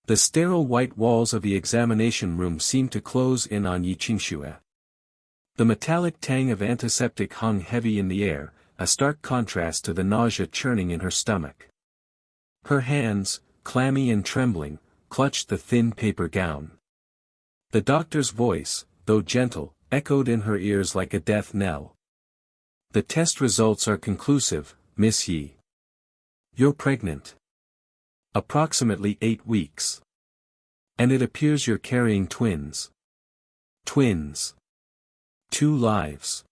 The sterile white walls of the examination room seemed to close in on Yi Qingxue. The metallic tang of antiseptic hung heavy in the air, a stark contrast to the nausea churning in her stomach. Her hands, clammy and trembling, clutched the thin paper gown. The doctor's voice, though gentle, echoed in her ears like a death knell. "The test results are conclusive, Miss Yi. You're pregnant. Approximately 8 weeks. And it appears you're carrying twins. Twins. 2 lives.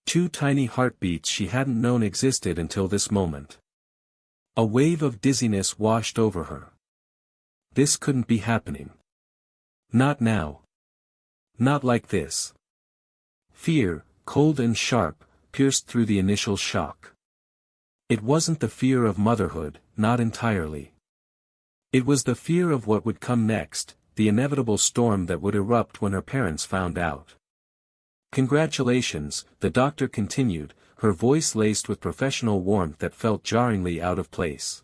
2 tiny heartbeats she hadn't known existed until this moment." A wave of dizziness washed over her. This couldn't be happening. Not now. Not like this. Fear, cold and sharp, pierced through the initial shock. It wasn't the fear of motherhood, not entirely. It was the fear of what would come next, the inevitable storm that would erupt when her parents found out. "Congratulations," the doctor continued, her voice laced with professional warmth that felt jarringly out of place.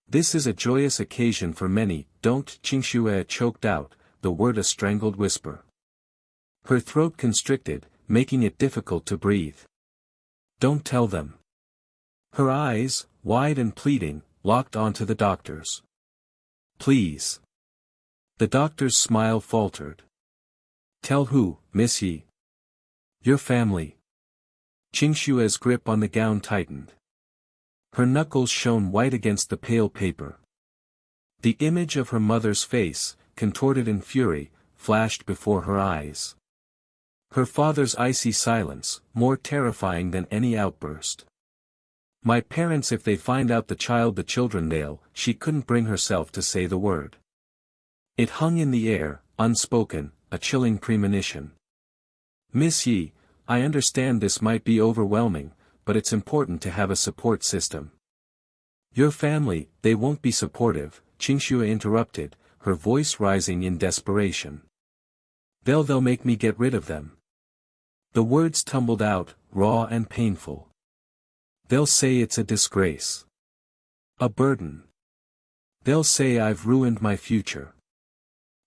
"This is a joyous occasion for many, don't?" Qingxue choked out, the word a strangled whisper. Her throat constricted, making it difficult to breathe. "Don't tell them." Her eyes, wide and pleading, locked onto the doctor's. "Please." The doctor's smile faltered. "Tell who, Miss Yi?" "Your family." Qingxue's grip on the gown tightened. Her knuckles shone white against the pale paper. The image of her mother's face, contorted in fury, flashed before her eyes. Her father's icy silence, more terrifying than any outburst. "My parents, if they find out the children they'll," she couldn't bring herself to say the word. It hung in the air, unspoken, a chilling premonition. "Miss Yi, I understand this might be overwhelming, but it's important to have a support system." "Your family, they won't be supportive," Qingxue interrupted, her voice rising in desperation. They'll make me get rid of them." The words tumbled out, raw and painful. "They'll say it's a disgrace. A burden. They'll say I've ruined my future."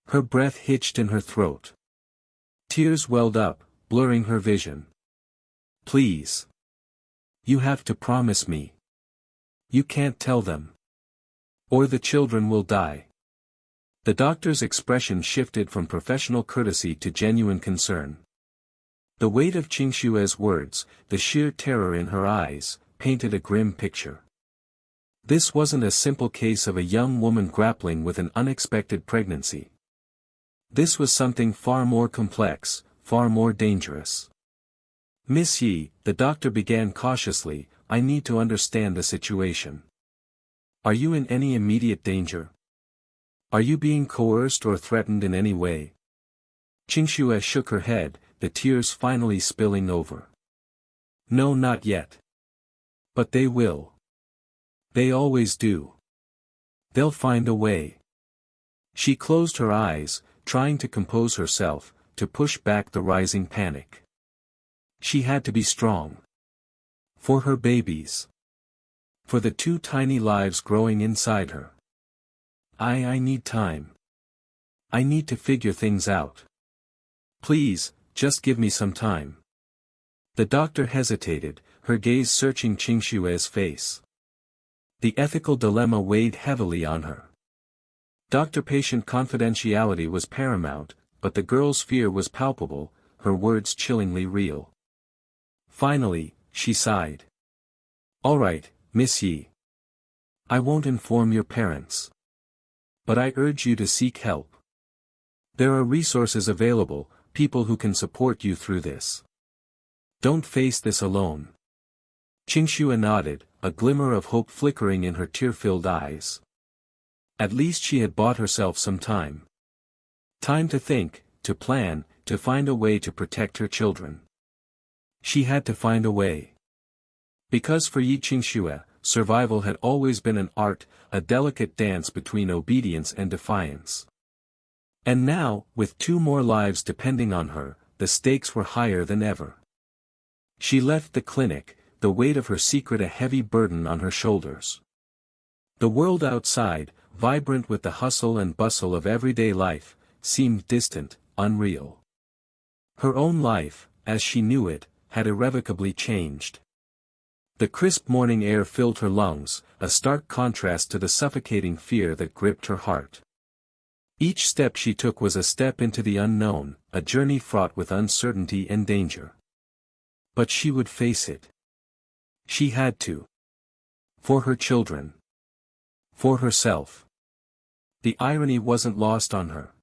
Her breath hitched in her throat. Tears welled up, blurring her vision. "Please. You have to promise me. You can't tell them. Or the children will die." The doctor's expression shifted from professional courtesy to genuine concern. The weight of Qingxue's words, the sheer terror in her eyes, painted a grim picture. This wasn't a simple case of a young woman grappling with an unexpected pregnancy. This was something far more complex, far more dangerous. "Miss Yi," the doctor began cautiously, "I need to understand the situation. Are you in any immediate danger? Are you being coerced or threatened in any way?" Qingxue shook her head, the tears finally spilling over. "No, not yet. But they will. They always do. They'll find a way." She closed her eyes, trying to compose herself, to push back the rising panic. She had to be strong. For her babies. For the 2 tiny lives growing inside her. I need time. I need to figure things out. Please, just give me some time." The doctor hesitated, her gaze searching Qingxue's face. The ethical dilemma weighed heavily on her. Doctor-patient confidentiality was paramount, but the girl's fear was palpable, her words chillingly real. Finally, she sighed. "All right, Miss Yi. I won't inform your parents. But I urge you to seek help. There are resources available, people who can support you through this. Don't face this alone." Qingxue nodded, a glimmer of hope flickering in her tear-filled eyes. At least she had bought herself some time. Time to think, to plan, to find a way to protect her children. She had to find a way. Because for Yi Qingxue, survival had always been an art, a delicate dance between obedience and defiance. And now, with 2 more lives depending on her, the stakes were higher than ever. She left the clinic, the weight of her secret a heavy burden on her shoulders. The world outside, vibrant with the hustle and bustle of everyday life, seemed distant, unreal. Her own life, as she knew it, had irrevocably changed. The crisp morning air filled her lungs, a stark contrast to the suffocating fear that gripped her heart. Each step she took was a step into the unknown, a journey fraught with uncertainty and danger. But she would face it. She had to. For her children. For herself. The irony wasn't lost on her.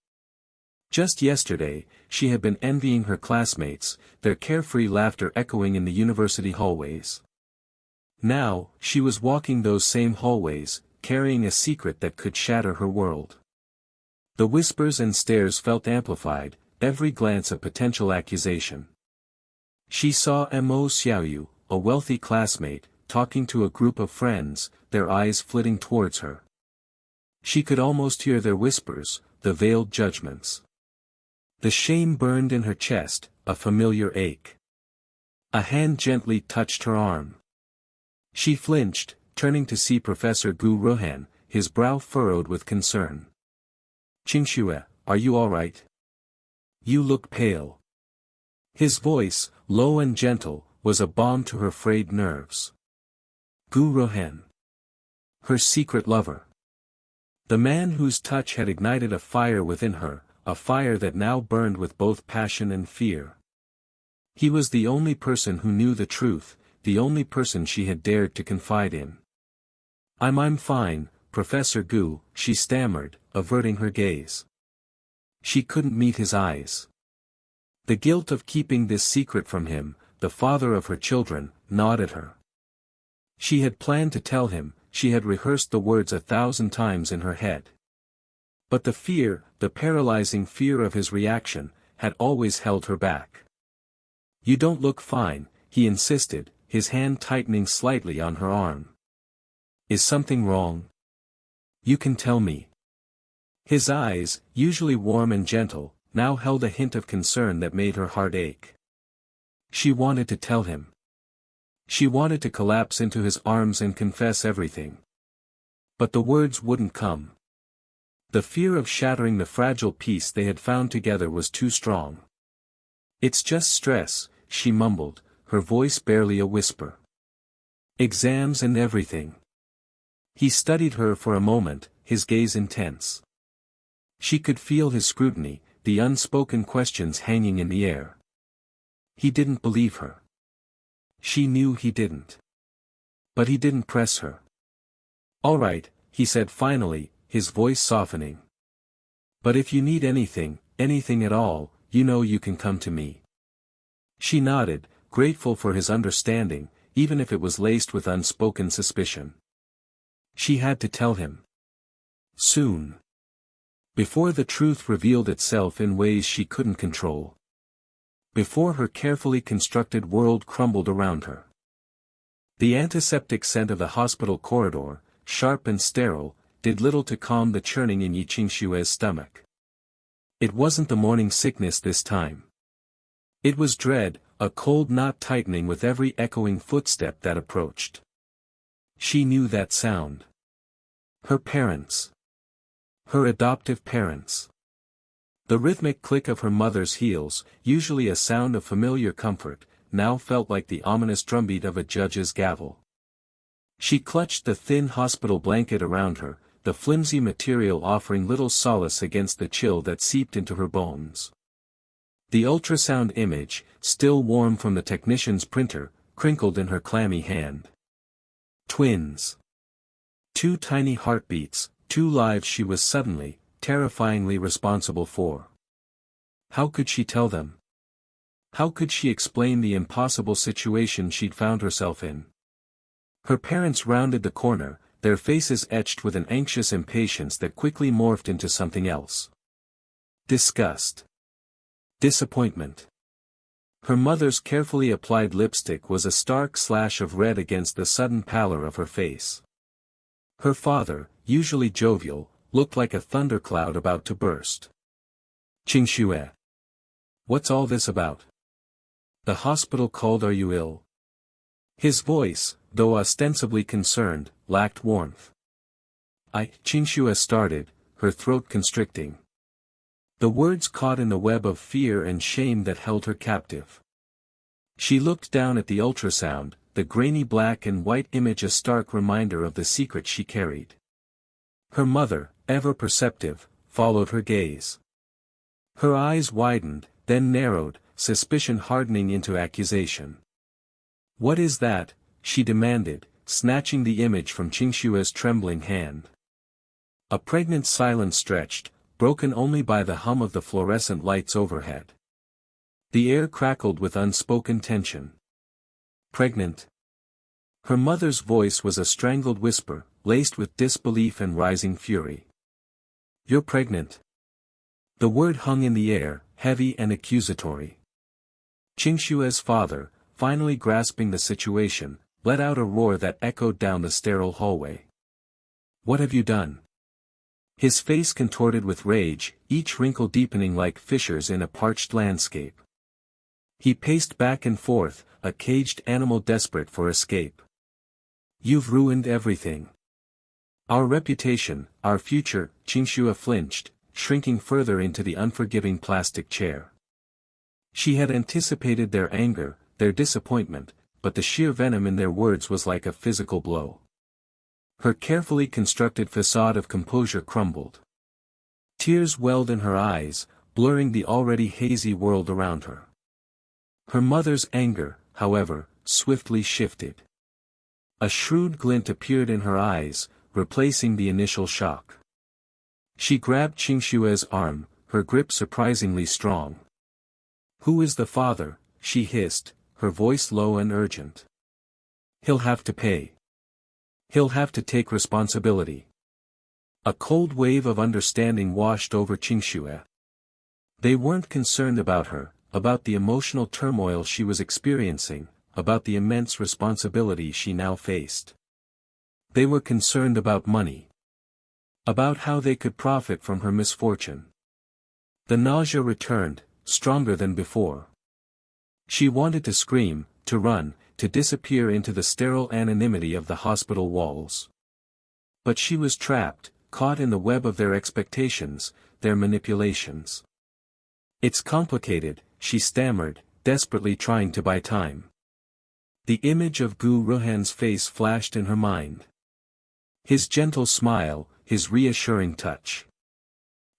Just yesterday, she had been envying her classmates, their carefree laughter echoing in the university hallways. Now, she was walking those same hallways, carrying a secret that could shatter her world. The whispers and stares felt amplified, every glance a potential accusation. She saw Mo Xiaoyu, a wealthy classmate, talking to a group of friends, their eyes flitting towards her. She could almost hear their whispers, the veiled judgments. The shame burned in her chest, a familiar ache. A hand gently touched her arm. She flinched, turning to see Professor Gu Ruhan, his brow furrowed with concern. "Qingxue, are you all right? You look pale." His voice, low and gentle, was a balm to her frayed nerves. Gu Ruhan. Her secret lover. The man whose touch had ignited a fire within her, a fire that now burned with both passion and fear. He was the only person who knew the truth, the only person she had dared to confide in. I'm fine, Professor Gu," she stammered, averting her gaze. She couldn't meet his eyes. The guilt of keeping this secret from him, the father of her children, gnawed at her. She had planned to tell him, she had rehearsed the words 1,000 times in her head. But the fear, the paralyzing fear of his reaction, had always held her back. "You don't look fine," he insisted, his hand tightening slightly on her arm. "Is something wrong? You can tell me." His eyes, usually warm and gentle, now held a hint of concern that made her heart ache. She wanted to tell him. She wanted to collapse into his arms and confess everything. But the words wouldn't come. The fear of shattering the fragile peace they had found together was too strong. "It's just stress," she mumbled, her voice barely a whisper. "Exams and everything." He studied her for a moment, his gaze intense. She could feel his scrutiny, the unspoken questions hanging in the air. He didn't believe her. She knew he didn't. But he didn't press her. "All right," he said finally, his voice softening. "But if you need anything, anything at all, you know you can come to me." She nodded, grateful for his understanding, even if it was laced with unspoken suspicion. She had to tell him. Soon. Before the truth revealed itself in ways she couldn't control. Before her carefully constructed world crumbled around her. The antiseptic scent of the hospital corridor, sharp and sterile, did little to calm the churning in Yi Qingshue's stomach. It wasn't the morning sickness this time. It was dread, a cold knot tightening with every echoing footstep that approached. She knew that sound. Her parents. Her adoptive parents. The rhythmic click of her mother's heels, usually a sound of familiar comfort, now felt like the ominous drumbeat of a judge's gavel. She clutched the thin hospital blanket around her, the flimsy material offering little solace against the chill that seeped into her bones. The ultrasound image, still warm from the technician's printer, crinkled in her clammy hand. Twins. 2 tiny heartbeats, 2 lives she was suddenly, terrifyingly responsible for. How could she tell them? How could she explain the impossible situation she'd found herself in? Her parents rounded the corner, their faces etched with an anxious impatience that quickly morphed into something else. Disgust. Disappointment. Her mother's carefully applied lipstick was a stark slash of red against the sudden pallor of her face. Her father, usually jovial, looked like a thundercloud about to burst. Qingxue. What's all this about? The hospital called. Are you ill? His voice, though ostensibly concerned, lacked warmth. Qingxue started, her throat constricting. The words caught in the web of fear and shame that held her captive. She looked down at the ultrasound, the grainy black and white image a stark reminder of the secret she carried. Her mother, ever perceptive, followed her gaze. Her eyes widened, then narrowed, suspicion hardening into accusation. "What is that?" she demanded, snatching the image from Qingshue's trembling hand. A pregnant silence stretched, broken only by the hum of the fluorescent lights overhead. The air crackled with unspoken tension. "Pregnant?" Her mother's voice was a strangled whisper, laced with disbelief and rising fury. "You're pregnant?" The word hung in the air, heavy and accusatory. Qingshue's father, finally grasping the situation, let out a roar that echoed down the sterile hallway. "What have you done?" His face contorted with rage, each wrinkle deepening like fissures in a parched landscape. He paced back and forth, a caged animal desperate for escape. "You've ruined everything. Our reputation, our future." Qingshu flinched, shrinking further into the unforgiving plastic chair. She had anticipated their anger, their disappointment, but the sheer venom in their words was like a physical blow. Her carefully constructed facade of composure crumbled. Tears welled in her eyes, blurring the already hazy world around her. Her mother's anger, however, swiftly shifted. A shrewd glint appeared in her eyes, replacing the initial shock. She grabbed Qingshue's arm, her grip surprisingly strong. "Who is the father?" she hissed, her voice low and urgent. "He'll have to pay. He'll have to take responsibility." A cold wave of understanding washed over Qingxue. They weren't concerned about her, about the emotional turmoil she was experiencing, about the immense responsibility she now faced. They were concerned about money. About how they could profit from her misfortune. The nausea returned, stronger than before. She wanted to scream, to run, to disappear into the sterile anonymity of the hospital walls. But she was trapped, caught in the web of their expectations, their manipulations. "It's complicated," she stammered, desperately trying to buy time. The image of Gu Ruhan's face flashed in her mind. His gentle smile, his reassuring touch.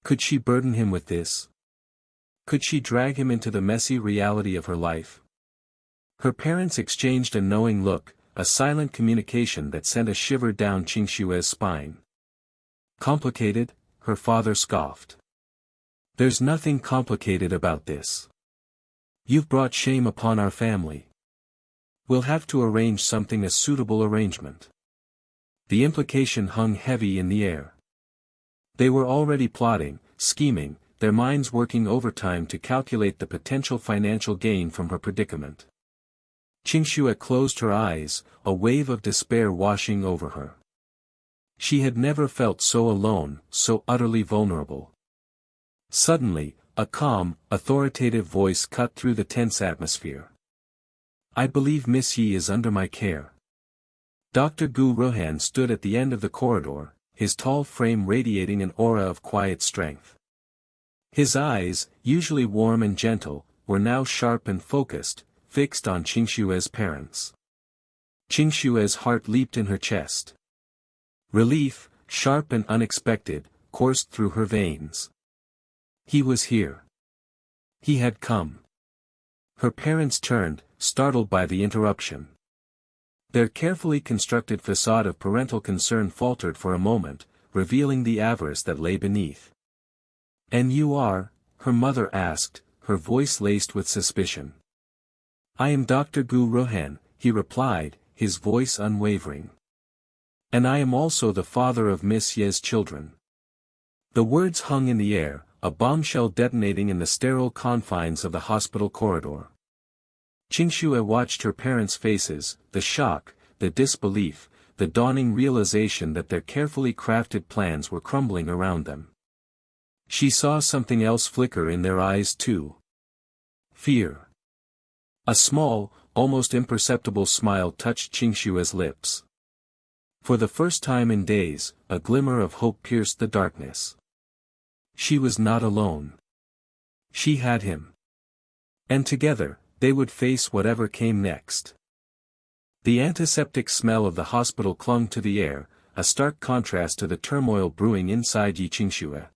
Could she burden him with this? Could she drag him into the messy reality of her life? Her parents exchanged a knowing look, a silent communication that sent a shiver down Qingshue's spine. "Complicated?" her father scoffed. "There's nothing complicated about this. You've brought shame upon our family. We'll have to arrange something, a suitable arrangement." The implication hung heavy in the air. They were already plotting, scheming, their minds working overtime to calculate the potential financial gain from her predicament. Qingshu closed her eyes, a wave of despair washing over her. She had never felt so alone, so utterly vulnerable. Suddenly, a calm, authoritative voice cut through the tense atmosphere. "I believe Miss Yi is under my care." Dr. Gu Ruhan stood at the end of the corridor, his tall frame radiating an aura of quiet strength. His eyes, usually warm and gentle, were now sharp and focused, fixed on Qingshue's parents. Qingshue's heart leaped in her chest. Relief, sharp and unexpected, coursed through her veins. He was here. He had come. Her parents turned, startled by the interruption. Their carefully constructed facade of parental concern faltered for a moment, revealing the avarice that lay beneath. "And you are?" her mother asked, her voice laced with suspicion. "I am Dr. Gu Ruhan," he replied, his voice unwavering. "And I am also the father of Miss Ye's children." The words hung in the air, a bombshell detonating in the sterile confines of the hospital corridor. Qingshu watched her parents' faces, the shock, the disbelief, the dawning realization that their carefully crafted plans were crumbling around them. She saw something else flicker in their eyes too. Fear. A small, almost imperceptible smile touched Qingshue's lips. For the first time in days, a glimmer of hope pierced the darkness. She was not alone. She had him. And together, they would face whatever came next. The antiseptic smell of the hospital clung to the air, a stark contrast to the turmoil brewing inside Yi Qingxue.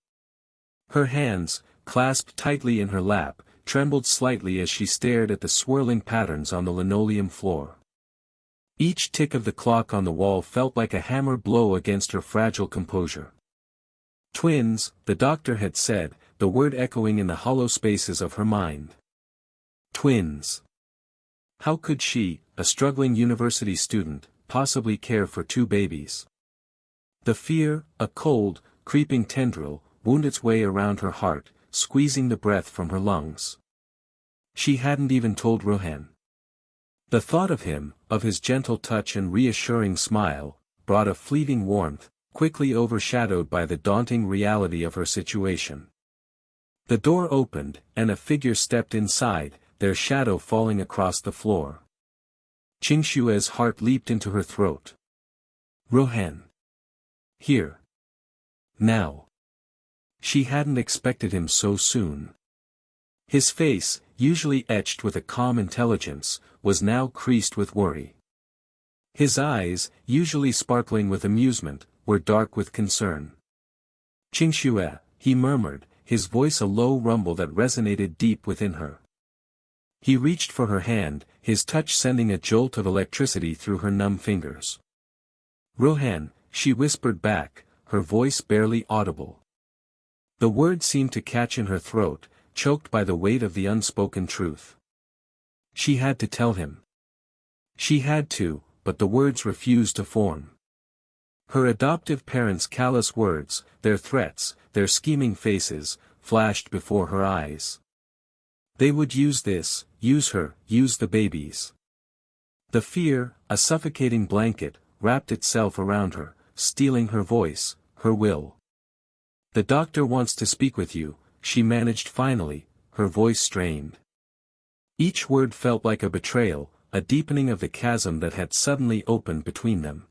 Her hands, clasped tightly in her lap, trembled slightly as she stared at the swirling patterns on the linoleum floor. Each tick of the clock on the wall felt like a hammer blow against her fragile composure. Twins, the doctor had said, the word echoing in the hollow spaces of her mind. Twins. How could she, a struggling university student, possibly care for two babies? The fear, a cold, creeping tendril, wound its way around her heart, squeezing the breath from her lungs. She hadn't even told Rohan. The thought of him, of his gentle touch and reassuring smile, brought a fleeting warmth, quickly overshadowed by the daunting reality of her situation. The door opened, and a figure stepped inside, their shadow falling across the floor. Qingshue's heart leaped into her throat. Rohan. Here. Now. She hadn't expected him so soon. His face, usually etched with a calm intelligence, was now creased with worry. His eyes, usually sparkling with amusement, were dark with concern. Qingxue, he murmured, his voice a low rumble that resonated deep within her. He reached for her hand, his touch sending a jolt of electricity through her numb fingers. Rohan, she whispered back, her voice barely audible. The words seemed to catch in her throat, choked by the weight of the unspoken truth. She had to tell him. She had to, but the words refused to form. Her adoptive parents' callous words, their threats, their scheming faces, flashed before her eyes. They would use this, use her, use the babies. The fear, a suffocating blanket, wrapped itself around her, stealing her voice, her will. The doctor wants to speak with you, she managed finally, her voice strained. Each word felt like a betrayal, a deepening of the chasm that had suddenly opened between them.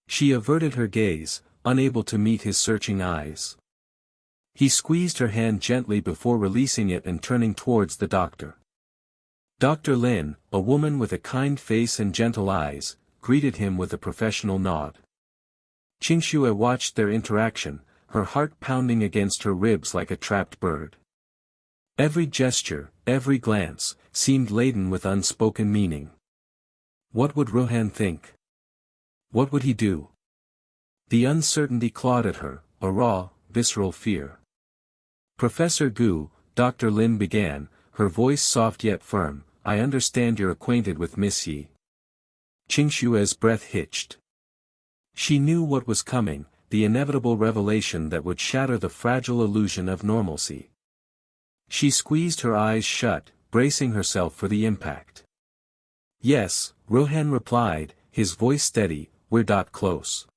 She averted her gaze, unable to meet his searching eyes. He squeezed her hand gently before releasing it and turning towards the doctor. Dr. Lin, a woman with a kind face and gentle eyes, greeted him with a professional nod. Qingxue watched their interaction, her heart pounding against her ribs like a trapped bird. Every gesture, every glance, seemed laden with unspoken meaning. What would Rohan think? What would he do? The uncertainty clawed at her, a raw, visceral fear. Professor Gu, Dr. Lin began, her voice soft yet firm, I understand you're acquainted with Miss Yi. Qingshue's breath hitched. She knew what was coming, the inevitable revelation that would shatter the fragile illusion of normalcy. She squeezed her eyes shut, bracing herself for the impact. Yes, Rohan replied, his voice steady, we're close.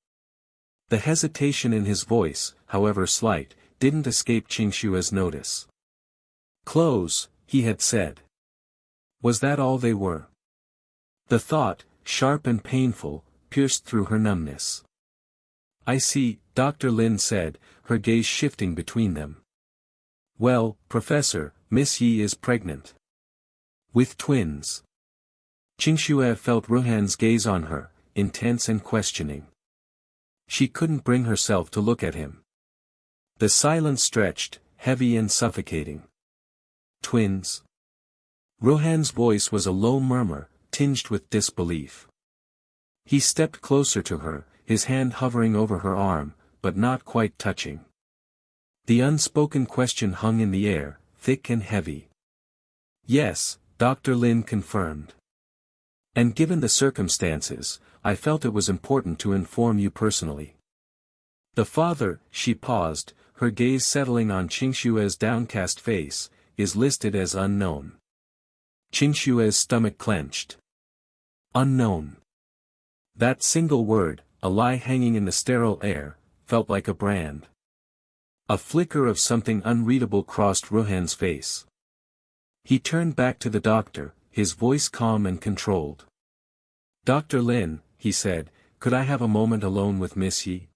The hesitation in his voice, however slight, didn't escape Qingshue's notice. Close, he had said. Was that all they were? The thought, sharp and painful, pierced through her numbness. I see, Dr. Lin said, her gaze shifting between them. Well, Professor, Miss Yi is pregnant. With twins. Qingxue felt Rohan's gaze on her, intense and questioning. She couldn't bring herself to look at him. The silence stretched, heavy and suffocating. Twins. Rohan's voice was a low murmur, tinged with disbelief. He stepped closer to her, his hand hovering over her arm, but not quite touching. The unspoken question hung in the air, thick and heavy. Yes, Dr. Lin confirmed. And given the circumstances, I felt it was important to inform you personally. The father, she paused, her gaze settling on Qingshue's downcast face, is listed as unknown. Qingshue's stomach clenched. Unknown. That single word, a lie hanging in the sterile air, felt like a brand. A flicker of something unreadable crossed Rohan's face. He turned back to the doctor, his voice calm and controlled. Dr. Lin, he said, could I have a moment alone with Miss Yi?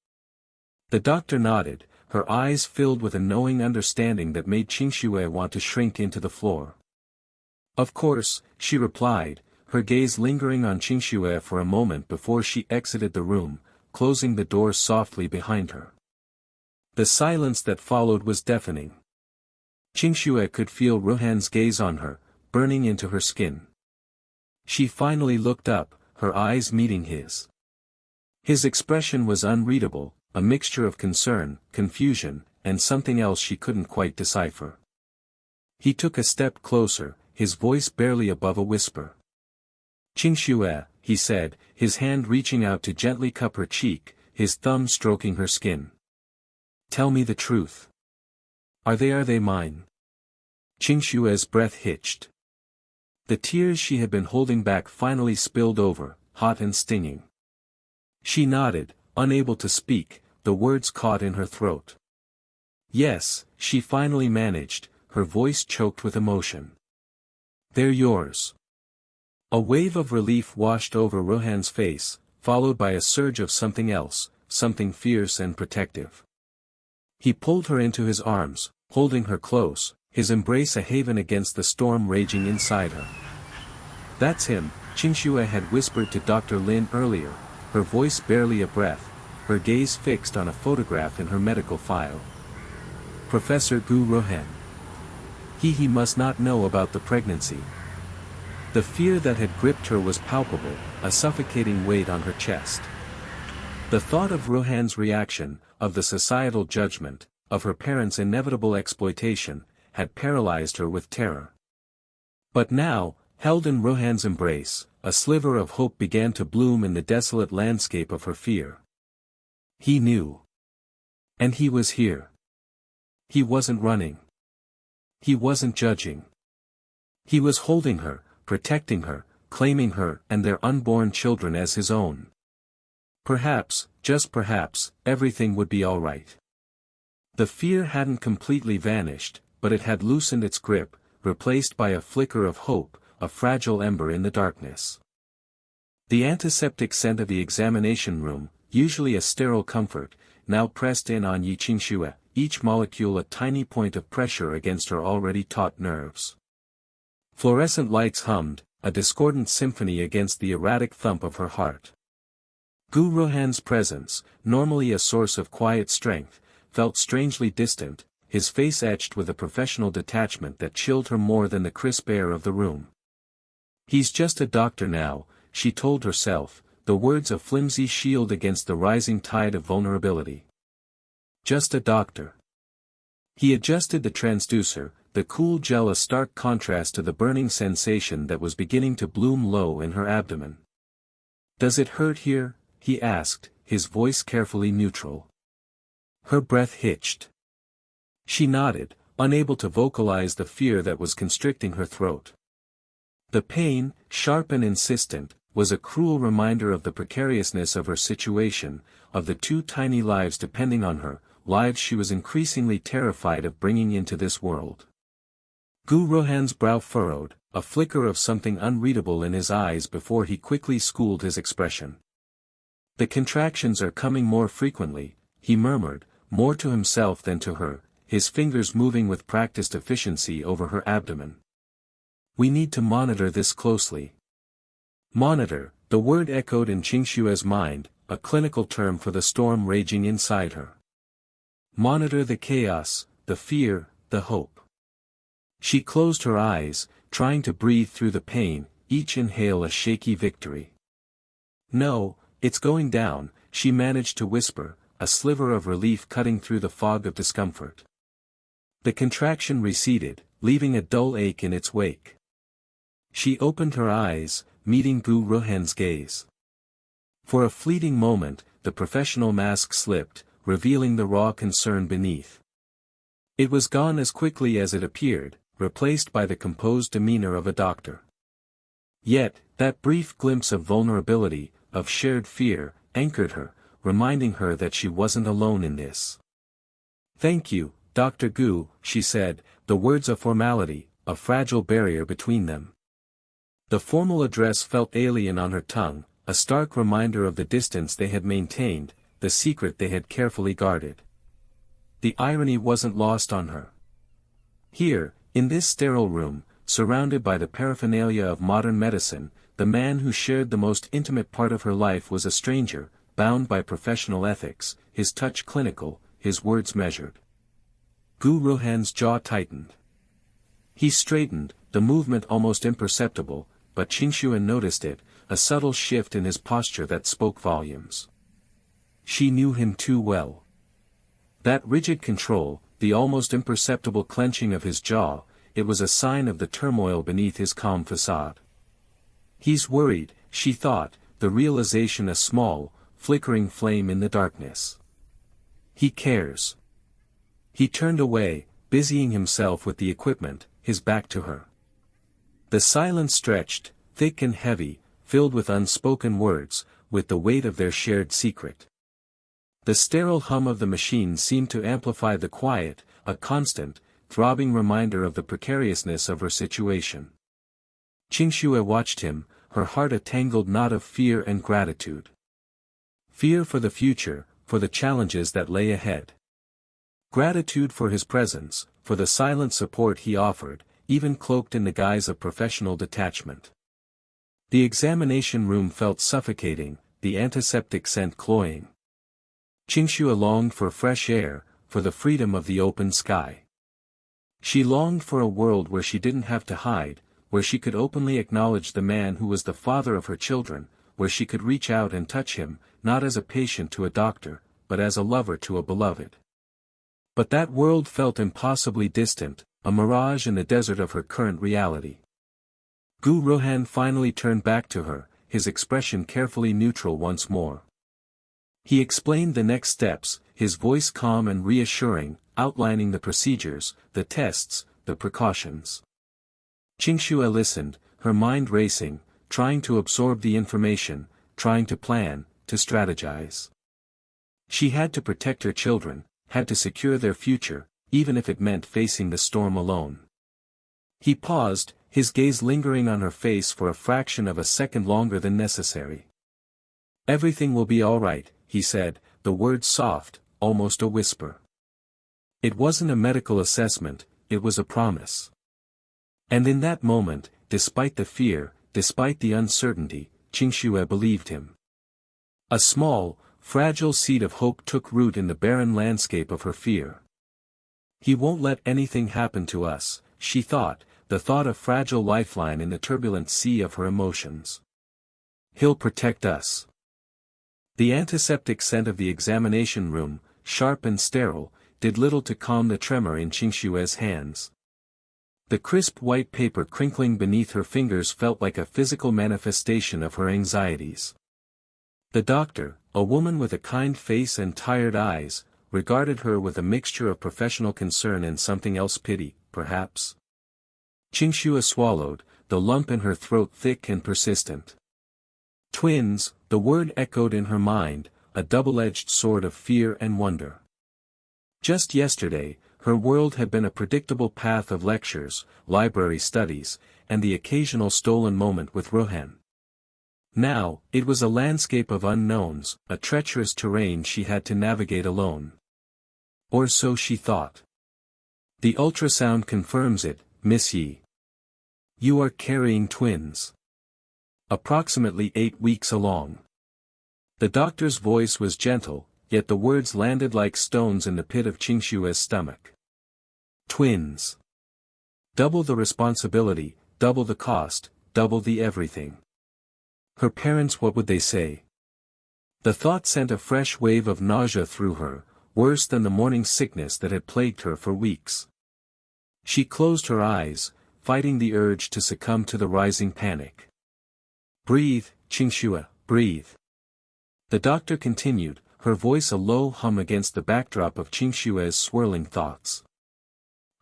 The doctor nodded, her eyes filled with a knowing understanding that made Qingxue want to shrink into the floor. Of course, she replied, her gaze lingering on Qingxue for a moment before she exited the room, closing the door softly behind her. The silence that followed was deafening. Qingxue could feel Rohan's gaze on her, burning into her skin. She finally looked up, her eyes meeting his. His expression was unreadable, a mixture of concern, confusion, and something else she couldn't quite decipher. He took a step closer, his voice barely above a whisper. "Qingxue," he said, his hand reaching out to gently cup her cheek, his thumb stroking her skin. "Tell me the truth. Are they mine?" Qingxue's breath hitched. The tears she had been holding back finally spilled over, hot and stinging. She nodded, unable to speak, the words caught in her throat. "Yes," she finally managed, her voice choked with emotion. "They're yours." A wave of relief washed over Rohan's face, followed by a surge of something else, something fierce and protective. He pulled her into his arms, holding her close, his embrace a haven against the storm raging inside her. "That's him," Qingxue had whispered to Dr. Lin earlier, her voice barely a breath, her gaze fixed on a photograph in her medical file. "Professor Gu Rohan. He must not know about the pregnancy." The fear that had gripped her was palpable, a suffocating weight on her chest. The thought of Rohan's reaction, of the societal judgment, of her parents' inevitable exploitation, had paralyzed her with terror. But now, held in Rohan's embrace, a sliver of hope began to bloom in the desolate landscape of her fear. He knew. And he was here. He wasn't running. He wasn't judging. He was holding her, protecting her, claiming her and their unborn children as his own. Perhaps, just perhaps, everything would be all right. The fear hadn't completely vanished, but it had loosened its grip, replaced by a flicker of hope, a fragile ember in the darkness. The antiseptic scent of the examination room, usually a sterile comfort, now pressed in on Yi Qingxue, each molecule a tiny point of pressure against her already taut nerves. Fluorescent lights hummed, a discordant symphony against the erratic thump of her heart. Gu Rohan's presence, normally a source of quiet strength, felt strangely distant, his face etched with a professional detachment that chilled her more than the crisp air of the room. "He's just a doctor now," she told herself, the words a flimsy shield against the rising tide of vulnerability. Just a doctor. He adjusted the transducer, the cool gel a stark contrast to the burning sensation that was beginning to bloom low in her abdomen. "Does it hurt here?" he asked, his voice carefully neutral. Her breath hitched. She nodded, unable to vocalize the fear that was constricting her throat. The pain, sharp and insistent, was a cruel reminder of the precariousness of her situation, of the two tiny lives depending on her, lives she was increasingly terrified of bringing into this world. Gu Rohan's brow furrowed, a flicker of something unreadable in his eyes before he quickly schooled his expression. "The contractions are coming more frequently," he murmured, more to himself than to her, his fingers moving with practiced efficiency over her abdomen. "We need to monitor this closely." Monitor, the word echoed in Qingxue's mind, a clinical term for the storm raging inside her. Monitor the chaos, the fear, the hope. She closed her eyes, trying to breathe through the pain, each inhale a shaky victory. "No, it's going down," she managed to whisper, a sliver of relief cutting through the fog of discomfort. The contraction receded, leaving a dull ache in its wake. She opened her eyes, meeting Gu Rohan's gaze. For a fleeting moment, the professional mask slipped, revealing the raw concern beneath. It was gone as quickly as it appeared, replaced by the composed demeanor of a doctor. Yet, that brief glimpse of vulnerability, of shared fear, anchored her, reminding her that she wasn't alone in this. "Thank you, Dr. Gu," she said, the words a formality, a fragile barrier between them. The formal address felt alien on her tongue, a stark reminder of the distance they had maintained, the secret they had carefully guarded. The irony wasn't lost on her. Here, in this sterile room, surrounded by the paraphernalia of modern medicine, the man who shared the most intimate part of her life was a stranger, bound by professional ethics, his touch clinical, his words measured. Gu Ruhan's jaw tightened. He straightened, the movement almost imperceptible, but Qingxue noticed it, a subtle shift in his posture that spoke volumes. She knew him too well. That rigid control, the almost imperceptible clenching of his jaw, it was a sign of the turmoil beneath his calm facade. He's worried, she thought, the realization a small, flickering flame in the darkness. He cares. He turned away, busying himself with the equipment, his back to her. The silence stretched, thick and heavy, filled with unspoken words, with the weight of their shared secret. The sterile hum of the machine seemed to amplify the quiet, a constant, throbbing reminder of the precariousness of her situation. Qingxue watched him, her heart a tangled knot of fear and gratitude. Fear for the future, for the challenges that lay ahead. Gratitude for his presence, for the silent support he offered, even cloaked in the guise of professional detachment. The examination room felt suffocating, the antiseptic scent cloying. Qingxue longed for fresh air, for the freedom of the open sky. She longed for a world where she didn't have to hide, where she could openly acknowledge the man who was the father of her children, where she could reach out and touch him, not as a patient to a doctor, but as a lover to a beloved. But that world felt impossibly distant, a mirage in the desert of her current reality. Gu Ruhan finally turned back to her, his expression carefully neutral once more. He explained the next steps, his voice calm and reassuring, outlining the procedures, the tests, the precautions. Qingxue listened, her mind racing, trying to absorb the information, trying to plan, to strategize. She had to protect her children, had to secure their future, even if it meant facing the storm alone. He paused, his gaze lingering on her face for a fraction of a second longer than necessary. "Everything will be all right," he said, the words soft, almost a whisper. It wasn't a medical assessment, it was a promise. And in that moment, despite the fear, despite the uncertainty, Qingxue believed him. A small, fragile seed of hope took root in the barren landscape of her fear. He won't let anything happen to us, she thought, the thought a fragile lifeline in the turbulent sea of her emotions. He'll protect us. The antiseptic scent of the examination room, sharp and sterile, did little to calm the tremor in Qingxue's hands. The crisp white paper crinkling beneath her fingers felt like a physical manifestation of her anxieties. The doctor, a woman with a kind face and tired eyes, regarded her with a mixture of professional concern and something else, pity, perhaps. Qingxue swallowed, the lump in her throat thick and persistent. Twins, the word echoed in her mind, a double-edged sword of fear and wonder. Just yesterday, her world had been a predictable path of lectures, library studies, and the occasional stolen moment with Ruhan. Now, it was a landscape of unknowns, a treacherous terrain she had to navigate alone. Or so she thought. "The ultrasound confirms it, Miss Yi. You are carrying twins. Approximately 8 weeks along." The doctor's voice was gentle, yet the words landed like stones in the pit of Qingxue's stomach. Twins. Double the responsibility, double the cost, double the everything. Her parents, what would they say? The thought sent a fresh wave of nausea through her, worse than the morning sickness that had plagued her for weeks. She closed her eyes, fighting the urge to succumb to the rising panic. "Breathe, Qingxue, breathe." The doctor continued, her voice a low hum against the backdrop of Qingxue's swirling thoughts.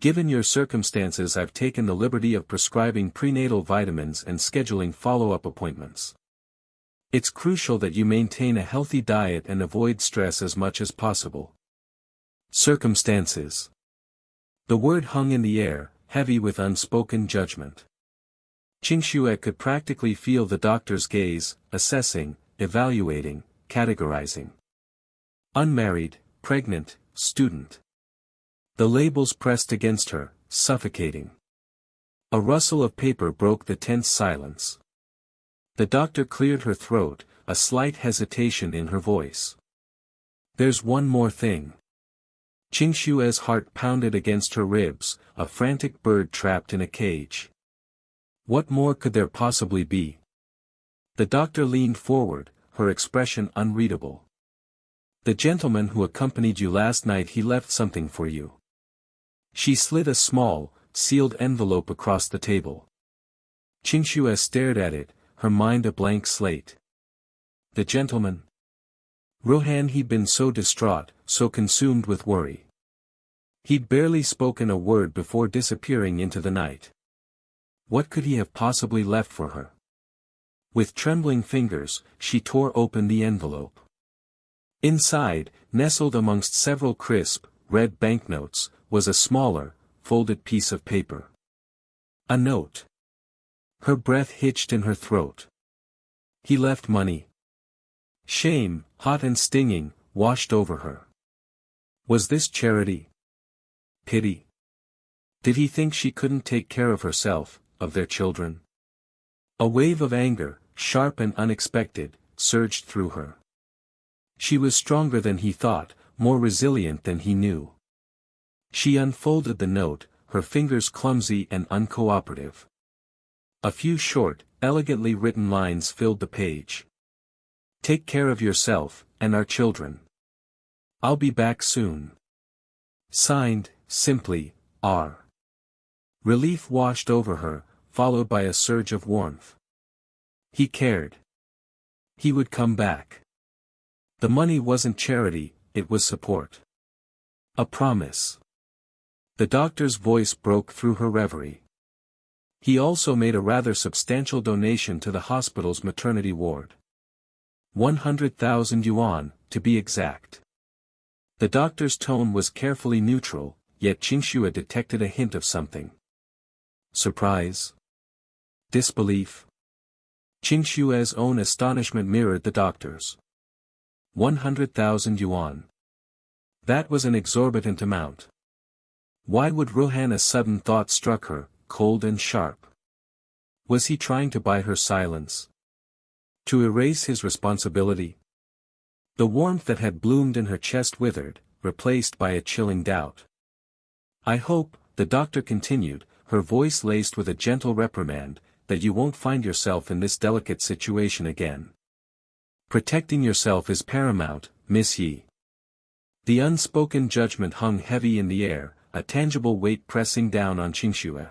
"Given your circumstances, I've taken the liberty of prescribing prenatal vitamins and scheduling follow-up appointments. It's crucial that you maintain a healthy diet and avoid stress as much as possible." Circumstances. The word hung in the air, heavy with unspoken judgment. Qingxue could practically feel the doctor's gaze, assessing, evaluating, categorizing. Unmarried, pregnant, student. The labels pressed against her, suffocating. A rustle of paper broke the tense silence. The doctor cleared her throat, a slight hesitation in her voice. There's one more thing. Qingxue's heart pounded against her ribs, a frantic bird trapped in a cage. What more could there possibly be? The doctor leaned forward, her expression unreadable. The gentleman who accompanied you last night, he left something for you. She slid a small, sealed envelope across the table. Qingxue stared at it, her mind a blank slate. The gentleman? Rohan, he'd been so distraught, so consumed with worry. He'd barely spoken a word before disappearing into the night. What could he have possibly left for her? With trembling fingers, she tore open the envelope. Inside, nestled amongst several crisp, red banknotes, was a smaller, folded piece of paper. A note. Her breath hitched in her throat. He left money. Shame, hot and stinging, washed over her. Was this charity? Pity? Did he think she couldn't take care of herself, of their children? A wave of anger, sharp and unexpected, surged through her. She was stronger than he thought, more resilient than he knew. She unfolded the note, her fingers clumsy and uncooperative. A few short, elegantly written lines filled the page. Take care of yourself, and our children. I'll be back soon. Signed, simply, R. Relief washed over her, followed by a surge of warmth. He cared. He would come back. The money wasn't charity, it was support. A promise. The doctor's voice broke through her reverie. He also made a rather substantial donation to the hospital's maternity ward. 100,000 yuan, to be exact. The doctor's tone was carefully neutral, yet Qingxue detected a hint of something. Surprise? Disbelief? Qingxue's own astonishment mirrored the doctor's. 100,000 yuan. That was an exorbitant amount. Why would Rohan? A sudden thought struck her, cold and sharp. Was he trying to buy her silence? To erase his responsibility? The warmth that had bloomed in her chest withered, replaced by a chilling doubt. I hope, the doctor continued, her voice laced with a gentle reprimand, that you won't find yourself in this delicate situation again. Protecting yourself is paramount, Miss Yi. The unspoken judgment hung heavy in the air, a tangible weight pressing down on Qingxue.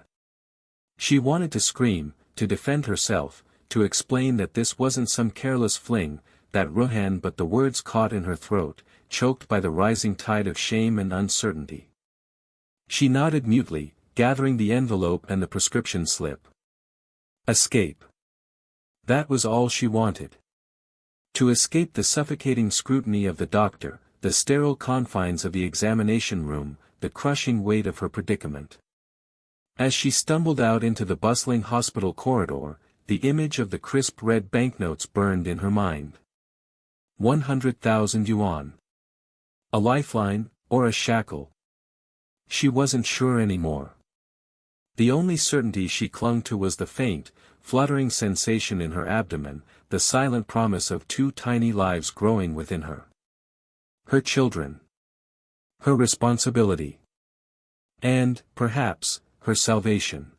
She wanted to scream, to defend herself, to explain that this wasn't some careless fling, that Rohan, but the words caught in her throat, choked by the rising tide of shame and uncertainty. She nodded mutely, gathering the envelope and the prescription slip. Escape. That was all she wanted. To escape the suffocating scrutiny of the doctor, the sterile confines of the examination room, the crushing weight of her predicament. As she stumbled out into the bustling hospital corridor, the image of the crisp red banknotes burned in her mind. 100,000 yuan. A lifeline, or a shackle? She wasn't sure anymore. The only certainty she clung to was the faint, fluttering sensation in her abdomen, the silent promise of 2 tiny lives growing within her. Her children. Her responsibility. And, perhaps, her salvation.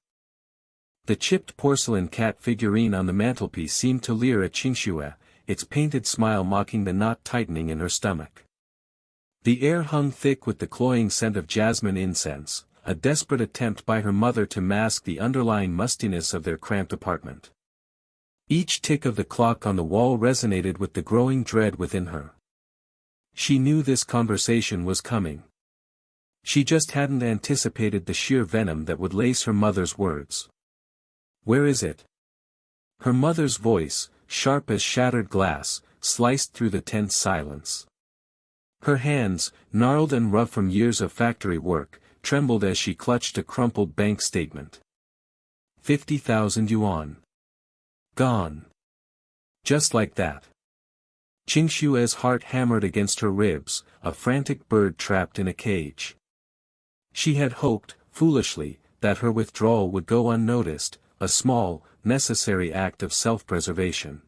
The chipped porcelain cat figurine on the mantelpiece seemed to leer at Qingxue, its painted smile mocking the knot tightening in her stomach. The air hung thick with the cloying scent of jasmine incense, a desperate attempt by her mother to mask the underlying mustiness of their cramped apartment. Each tick of the clock on the wall resonated with the growing dread within her. She knew this conversation was coming. She just hadn't anticipated the sheer venom that would lace her mother's words. Where is it? Her mother's voice, sharp as shattered glass, sliced through the tense silence. Her hands, gnarled and rough from years of factory work, trembled as she clutched a crumpled bank statement. 50,000 yuan. Gone. Just like that. Qingshue's heart hammered against her ribs, a frantic bird trapped in a cage. She had hoped, foolishly, that her withdrawal would go unnoticed, a small, necessary act of self-preservation.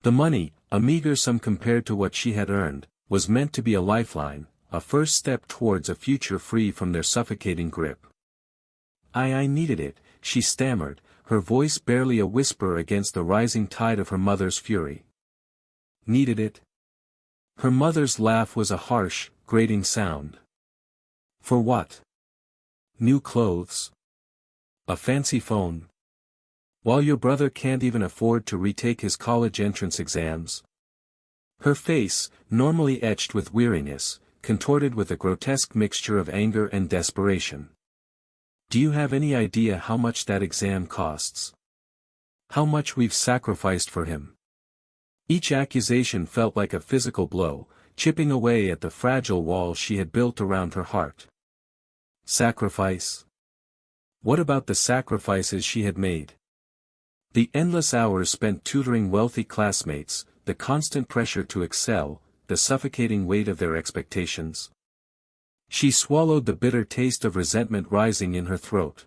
The money, a meager sum compared to what she had earned, was meant to be a lifeline, a first step towards a future free from their suffocating grip. I needed it, she stammered, her voice barely a whisper against the rising tide of her mother's fury. Needed it? Her mother's laugh was a harsh, grating sound. For what? New clothes? A fancy phone? While your brother can't even afford to retake his college entrance exams? Her face, normally etched with weariness, contorted with a grotesque mixture of anger and desperation. Do you have any idea how much that exam costs? How much we've sacrificed for him? Each accusation felt like a physical blow, chipping away at the fragile wall she had built around her heart. Sacrifice? What about the sacrifices she had made? The endless hours spent tutoring wealthy classmates, the constant pressure to excel, the suffocating weight of their expectations. She swallowed the bitter taste of resentment rising in her throat.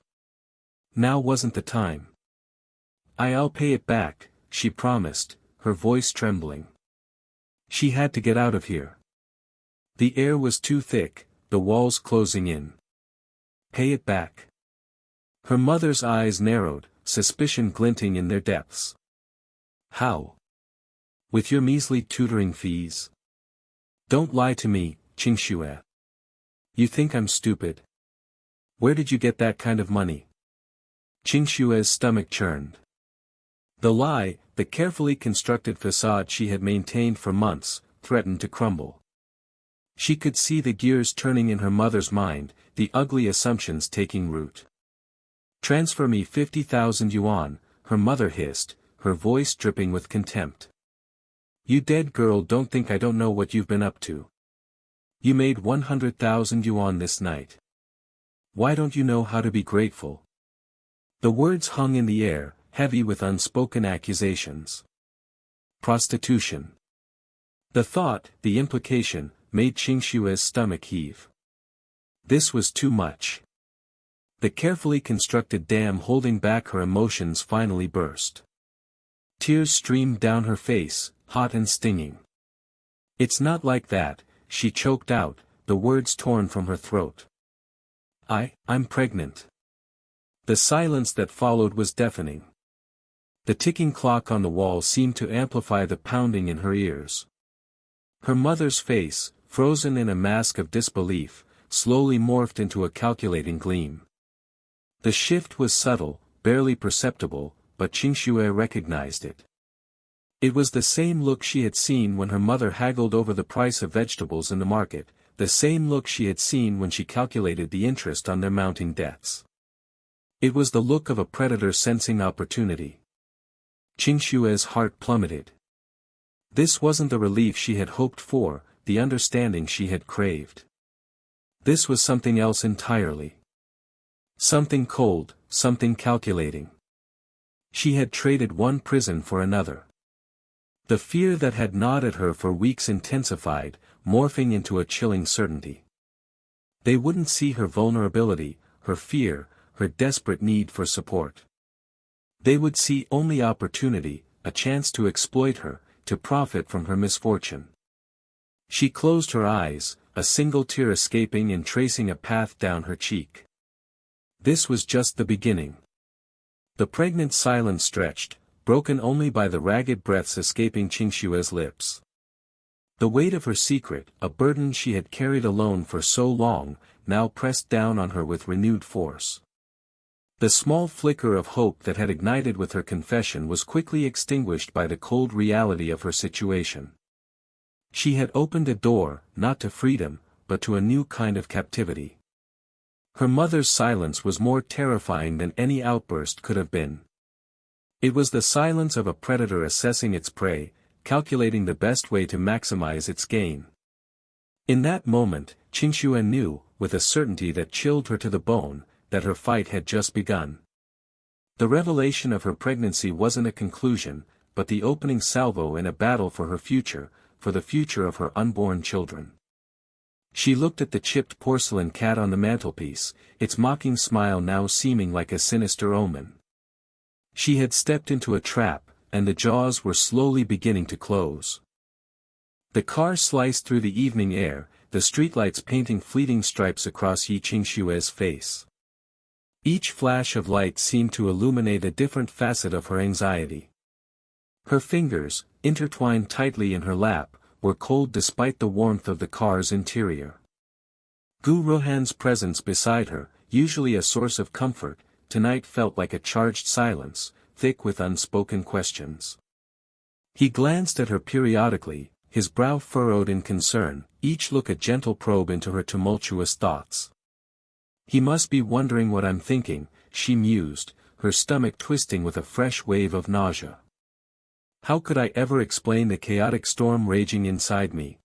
Now wasn't the time. I'll pay it back, she promised, her voice trembling. She had to get out of here. The air was too thick, the walls closing in. Pay it back. Her mother's eyes narrowed, suspicion glinting in their depths. How? With your measly tutoring fees? Don't lie to me, Qingxue. You think I'm stupid? Where did you get that kind of money? Qingshue's stomach churned. The lie, the carefully constructed facade she had maintained for months, threatened to crumble. She could see the gears turning in her mother's mind, the ugly assumptions taking root. Transfer me 50,000 yuan, her mother hissed, her voice dripping with contempt. You dead girl, don't think I don't know what you've been up to. You made 100,000 yuan this night. Why don't you know how to be grateful? The words hung in the air, heavy with unspoken accusations. Prostitution. The thought, the implication, made Qingshue's stomach heave. This was too much. The carefully constructed dam holding back her emotions finally burst. Tears streamed down her face, hot and stinging. It's not like that, she choked out, the words torn from her throat. I'm pregnant. The silence that followed was deafening. The ticking clock on the wall seemed to amplify the pounding in her ears. Her mother's face, frozen in a mask of disbelief, slowly morphed into a calculating gleam. The shift was subtle, barely perceptible, but Qingshuo recognized it. It was the same look she had seen when her mother haggled over the price of vegetables in the market, the same look she had seen when she calculated the interest on their mounting debts. It was the look of a predator sensing opportunity. Qingshue's heart plummeted. This wasn't the relief she had hoped for, the understanding she had craved. This was something else entirely. Something cold, something calculating. She had traded one prison for another. The fear that had gnawed at her for weeks intensified, morphing into a chilling certainty. They wouldn't see her vulnerability, her fear, her desperate need for support. They would see only opportunity, a chance to exploit her, to profit from her misfortune. She closed her eyes, a single tear escaping and tracing a path down her cheek. This was just the beginning. The pregnant silence stretched, broken only by the ragged breaths escaping Qingshue's lips. The weight of her secret, a burden she had carried alone for so long, now pressed down on her with renewed force. The small flicker of hope that had ignited with her confession was quickly extinguished by the cold reality of her situation. She had opened a door, not to freedom, but to a new kind of captivity. Her mother's silence was more terrifying than any outburst could have been. It was the silence of a predator assessing its prey, calculating the best way to maximize its gain. In that moment, Qingshuo knew, with a certainty that chilled her to the bone, that her fight had just begun. The revelation of her pregnancy wasn't a conclusion, but the opening salvo in a battle for her future, for the future of her unborn children. She looked at the chipped porcelain cat on the mantelpiece, its mocking smile now seeming like a sinister omen. She had stepped into a trap, and the jaws were slowly beginning to close. The car sliced through the evening air, the streetlights painting fleeting stripes across Yi Qingshue's face. Each flash of light seemed to illuminate a different facet of her anxiety. Her fingers, intertwined tightly in her lap, were cold despite the warmth of the car's interior. Gu Rohan's presence beside her, usually a source of comfort, tonight felt like a charged silence, thick with unspoken questions. He glanced at her periodically, his brow furrowed in concern, each look a gentle probe into her tumultuous thoughts. He must be wondering what I'm thinking, she mused, her stomach twisting with a fresh wave of nausea. How could I ever explain the chaotic storm raging inside me?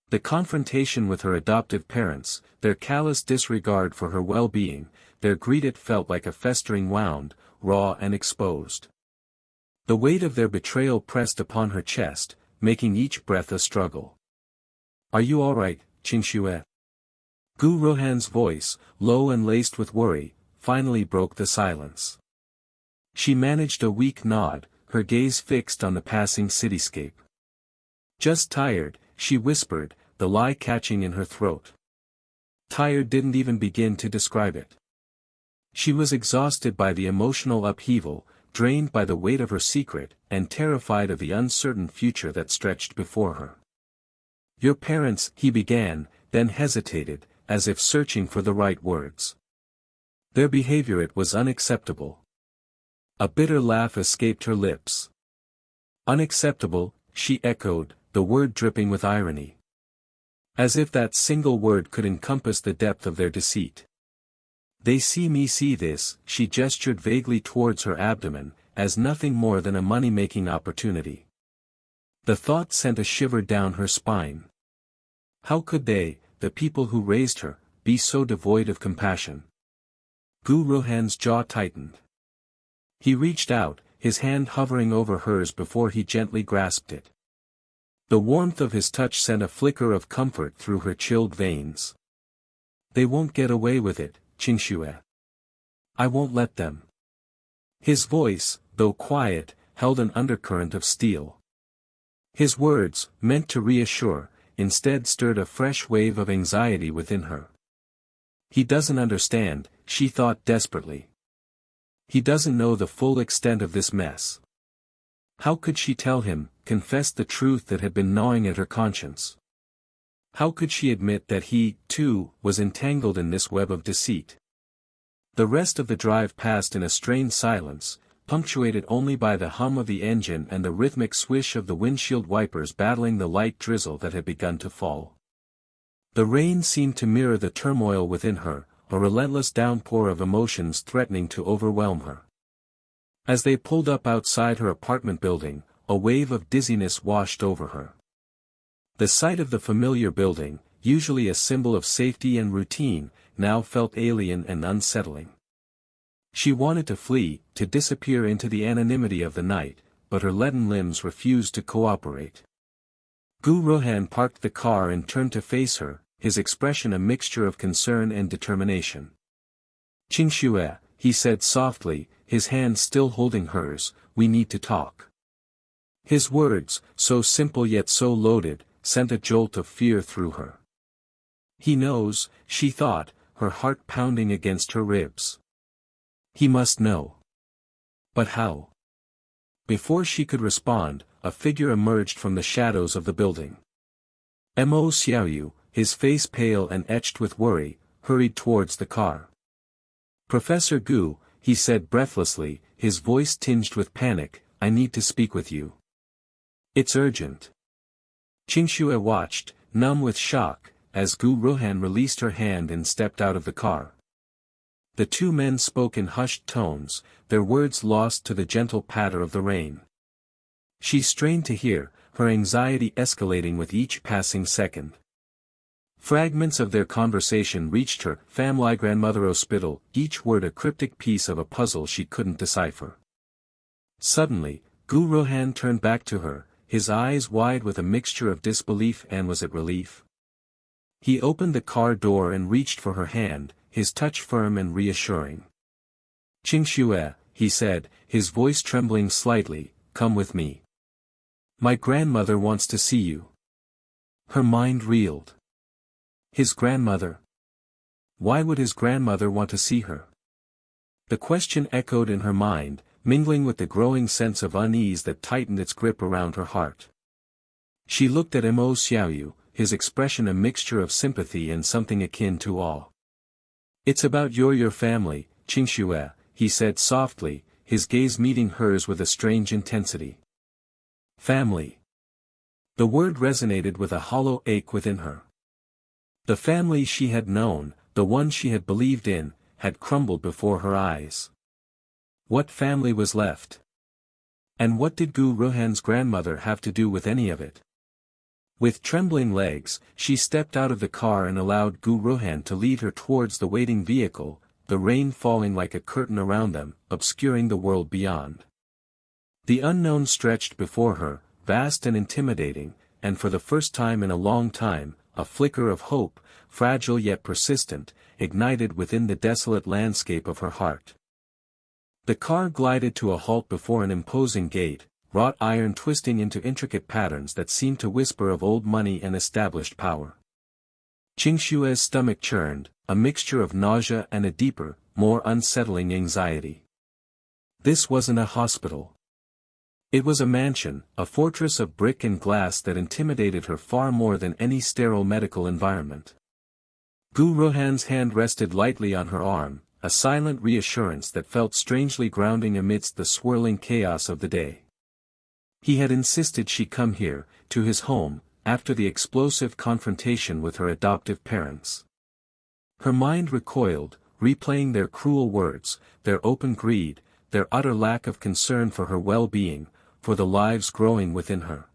The confrontation with her adoptive parents, their callous disregard for her well-being, their greed, it felt like a festering wound, raw and exposed. The weight of their betrayal pressed upon her chest, making each breath a struggle. Are you all right, Qingxue? Gu Rohan's voice, low and laced with worry, finally broke the silence. She managed a weak nod, her gaze fixed on the passing cityscape. Just tired, she whispered, the lie catching in her throat. Tired didn't even begin to describe it. She was exhausted by the emotional upheaval, drained by the weight of her secret, and terrified of the uncertain future that stretched before her. Your parents, he began, then hesitated, as if searching for the right words. Their behavior, it was unacceptable. A bitter laugh escaped her lips. Unacceptable, she echoed, the word dripping with irony. As if that single word could encompass the depth of their deceit. They see me see this, she gestured vaguely towards her abdomen, as nothing more than a money-making opportunity. The thought sent a shiver down her spine. How could they, the people who raised her, be so devoid of compassion? Gu Rohan's jaw tightened. He reached out, his hand hovering over hers before he gently grasped it. The warmth of his touch sent a flicker of comfort through her chilled veins. They won't get away with it, Qingxue. I won't let them. His voice, though quiet, held an undercurrent of steel. His words, meant to reassure, instead stirred a fresh wave of anxiety within her. He doesn't understand, she thought desperately. He doesn't know the full extent of this mess. How could she tell him, confess the truth that had been gnawing at her conscience? How could she admit that he, too, was entangled in this web of deceit? The rest of the drive passed in a strained silence, punctuated only by the hum of the engine and the rhythmic swish of the windshield wipers battling the light drizzle that had begun to fall. The rain seemed to mirror the turmoil within her, a relentless downpour of emotions threatening to overwhelm her. As they pulled up outside her apartment building, a wave of dizziness washed over her. The sight of the familiar building, usually a symbol of safety and routine, now felt alien and unsettling. She wanted to flee, to disappear into the anonymity of the night, but her leaden limbs refused to cooperate. Gu Rohan parked the car and turned to face her, his expression a mixture of concern and determination. Qingxue, he said softly, his hand still holding hers, we need to talk. His words, so simple yet so loaded, sent a jolt of fear through her. He knows, she thought, her heart pounding against her ribs. He must know. But how? Before she could respond, a figure emerged from the shadows of the building. Mo Xiaoyu, his face pale and etched with worry, hurried towards the car. Professor Gu, he said breathlessly, his voice tinged with panic, I need to speak with you. It's urgent. Qingxue watched, numb with shock, as Gu Rohan released her hand and stepped out of the car. The two men spoke in hushed tones, their words lost to the gentle patter of the rain. She strained to hear, her anxiety escalating with each passing second. Fragments of their conversation reached her, family grandmother hospital, each word a cryptic piece of a puzzle she couldn't decipher. Suddenly, Gu Rohan turned back to her, his eyes wide with a mixture of disbelief and was it relief? He opened the car door and reached for her hand, his touch firm and reassuring. "Qingxue," he said, his voice trembling slightly, "come with me. My grandmother wants to see you." Her mind reeled. His grandmother? Why would his grandmother want to see her? The question echoed in her mind, mingling with the growing sense of unease that tightened its grip around her heart. She looked at Mo Xiaoyu, his expression a mixture of sympathy and something akin to awe. "It's about your family, Qingxue," he said softly, his gaze meeting hers with a strange intensity. Family. The word resonated with a hollow ache within her. The family she had known, the one she had believed in, had crumbled before her eyes. What family was left? And what did Gu Rohan's grandmother have to do with any of it? With trembling legs, she stepped out of the car and allowed Gu Rohan to lead her towards the waiting vehicle, the rain falling like a curtain around them, obscuring the world beyond. The unknown stretched before her, vast and intimidating, and for the first time in a long time, a flicker of hope, fragile yet persistent, ignited within the desolate landscape of her heart. The car glided to a halt before an imposing gate, wrought iron twisting into intricate patterns that seemed to whisper of old money and established power. Qingxue's stomach churned, a mixture of nausea and a deeper, more unsettling anxiety. This wasn't a hospital. It was a mansion, a fortress of brick and glass that intimidated her far more than any sterile medical environment. Gu Rohan's hand rested lightly on her arm, a silent reassurance that felt strangely grounding amidst the swirling chaos of the day. He had insisted she come here, to his home, after the explosive confrontation with her adoptive parents. Her mind recoiled, replaying their cruel words, their open greed, their utter lack of concern for her well-being, for the lives growing within her.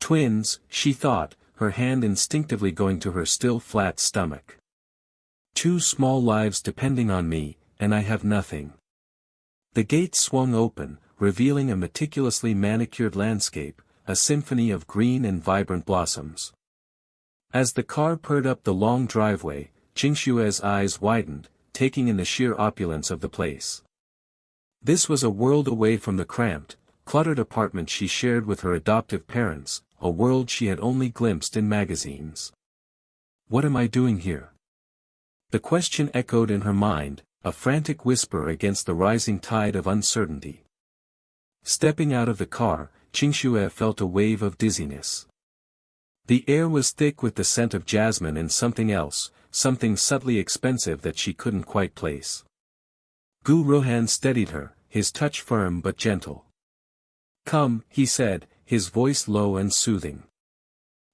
Twins, she thought, her hand instinctively going to her still flat stomach. Two small lives depending on me, and I have nothing. The gate swung open, revealing a meticulously manicured landscape, a symphony of green and vibrant blossoms. As the car purred up the long driveway, Qingxue's eyes widened, taking in the sheer opulence of the place. This was a world away from the cramped, cluttered apartment she shared with her adoptive parents, a world she had only glimpsed in magazines. What am I doing here? The question echoed in her mind, a frantic whisper against the rising tide of uncertainty. Stepping out of the car, Qingxue felt a wave of dizziness. The air was thick with the scent of jasmine and something else, something subtly expensive that she couldn't quite place. Gu Rohan steadied her, his touch firm but gentle. "Come," he said, his voice low and soothing.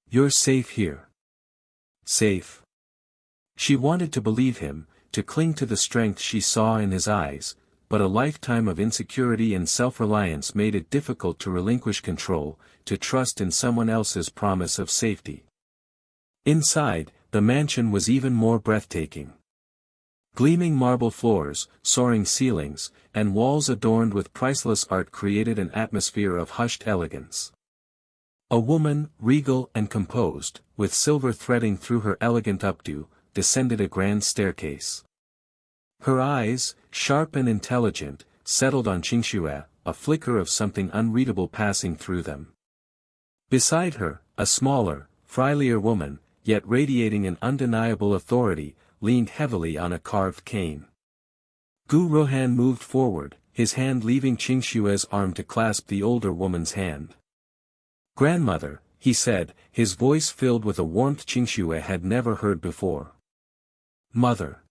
"You're safe here." Safe. She wanted to believe him, to cling to the strength she saw in his eyes, but a lifetime of insecurity and self-reliance made it difficult to relinquish control, to trust in someone else's promise of safety. Inside, the mansion was even more breathtaking. Gleaming marble floors, soaring ceilings, and walls adorned with priceless art created an atmosphere of hushed elegance. A woman, regal and composed, with silver threading through her elegant updo, descended a grand staircase. Her eyes, sharp and intelligent, settled on Qingxue, a flicker of something unreadable passing through them. Beside her, a smaller, friendlier woman, yet radiating an undeniable authority, leaned heavily on a carved cane. Gu Rohan moved forward, his hand leaving Qingxue's arm to clasp the older woman's hand. "Grandmother," he said, his voice filled with a warmth Qingxue had never heard before. "Mother."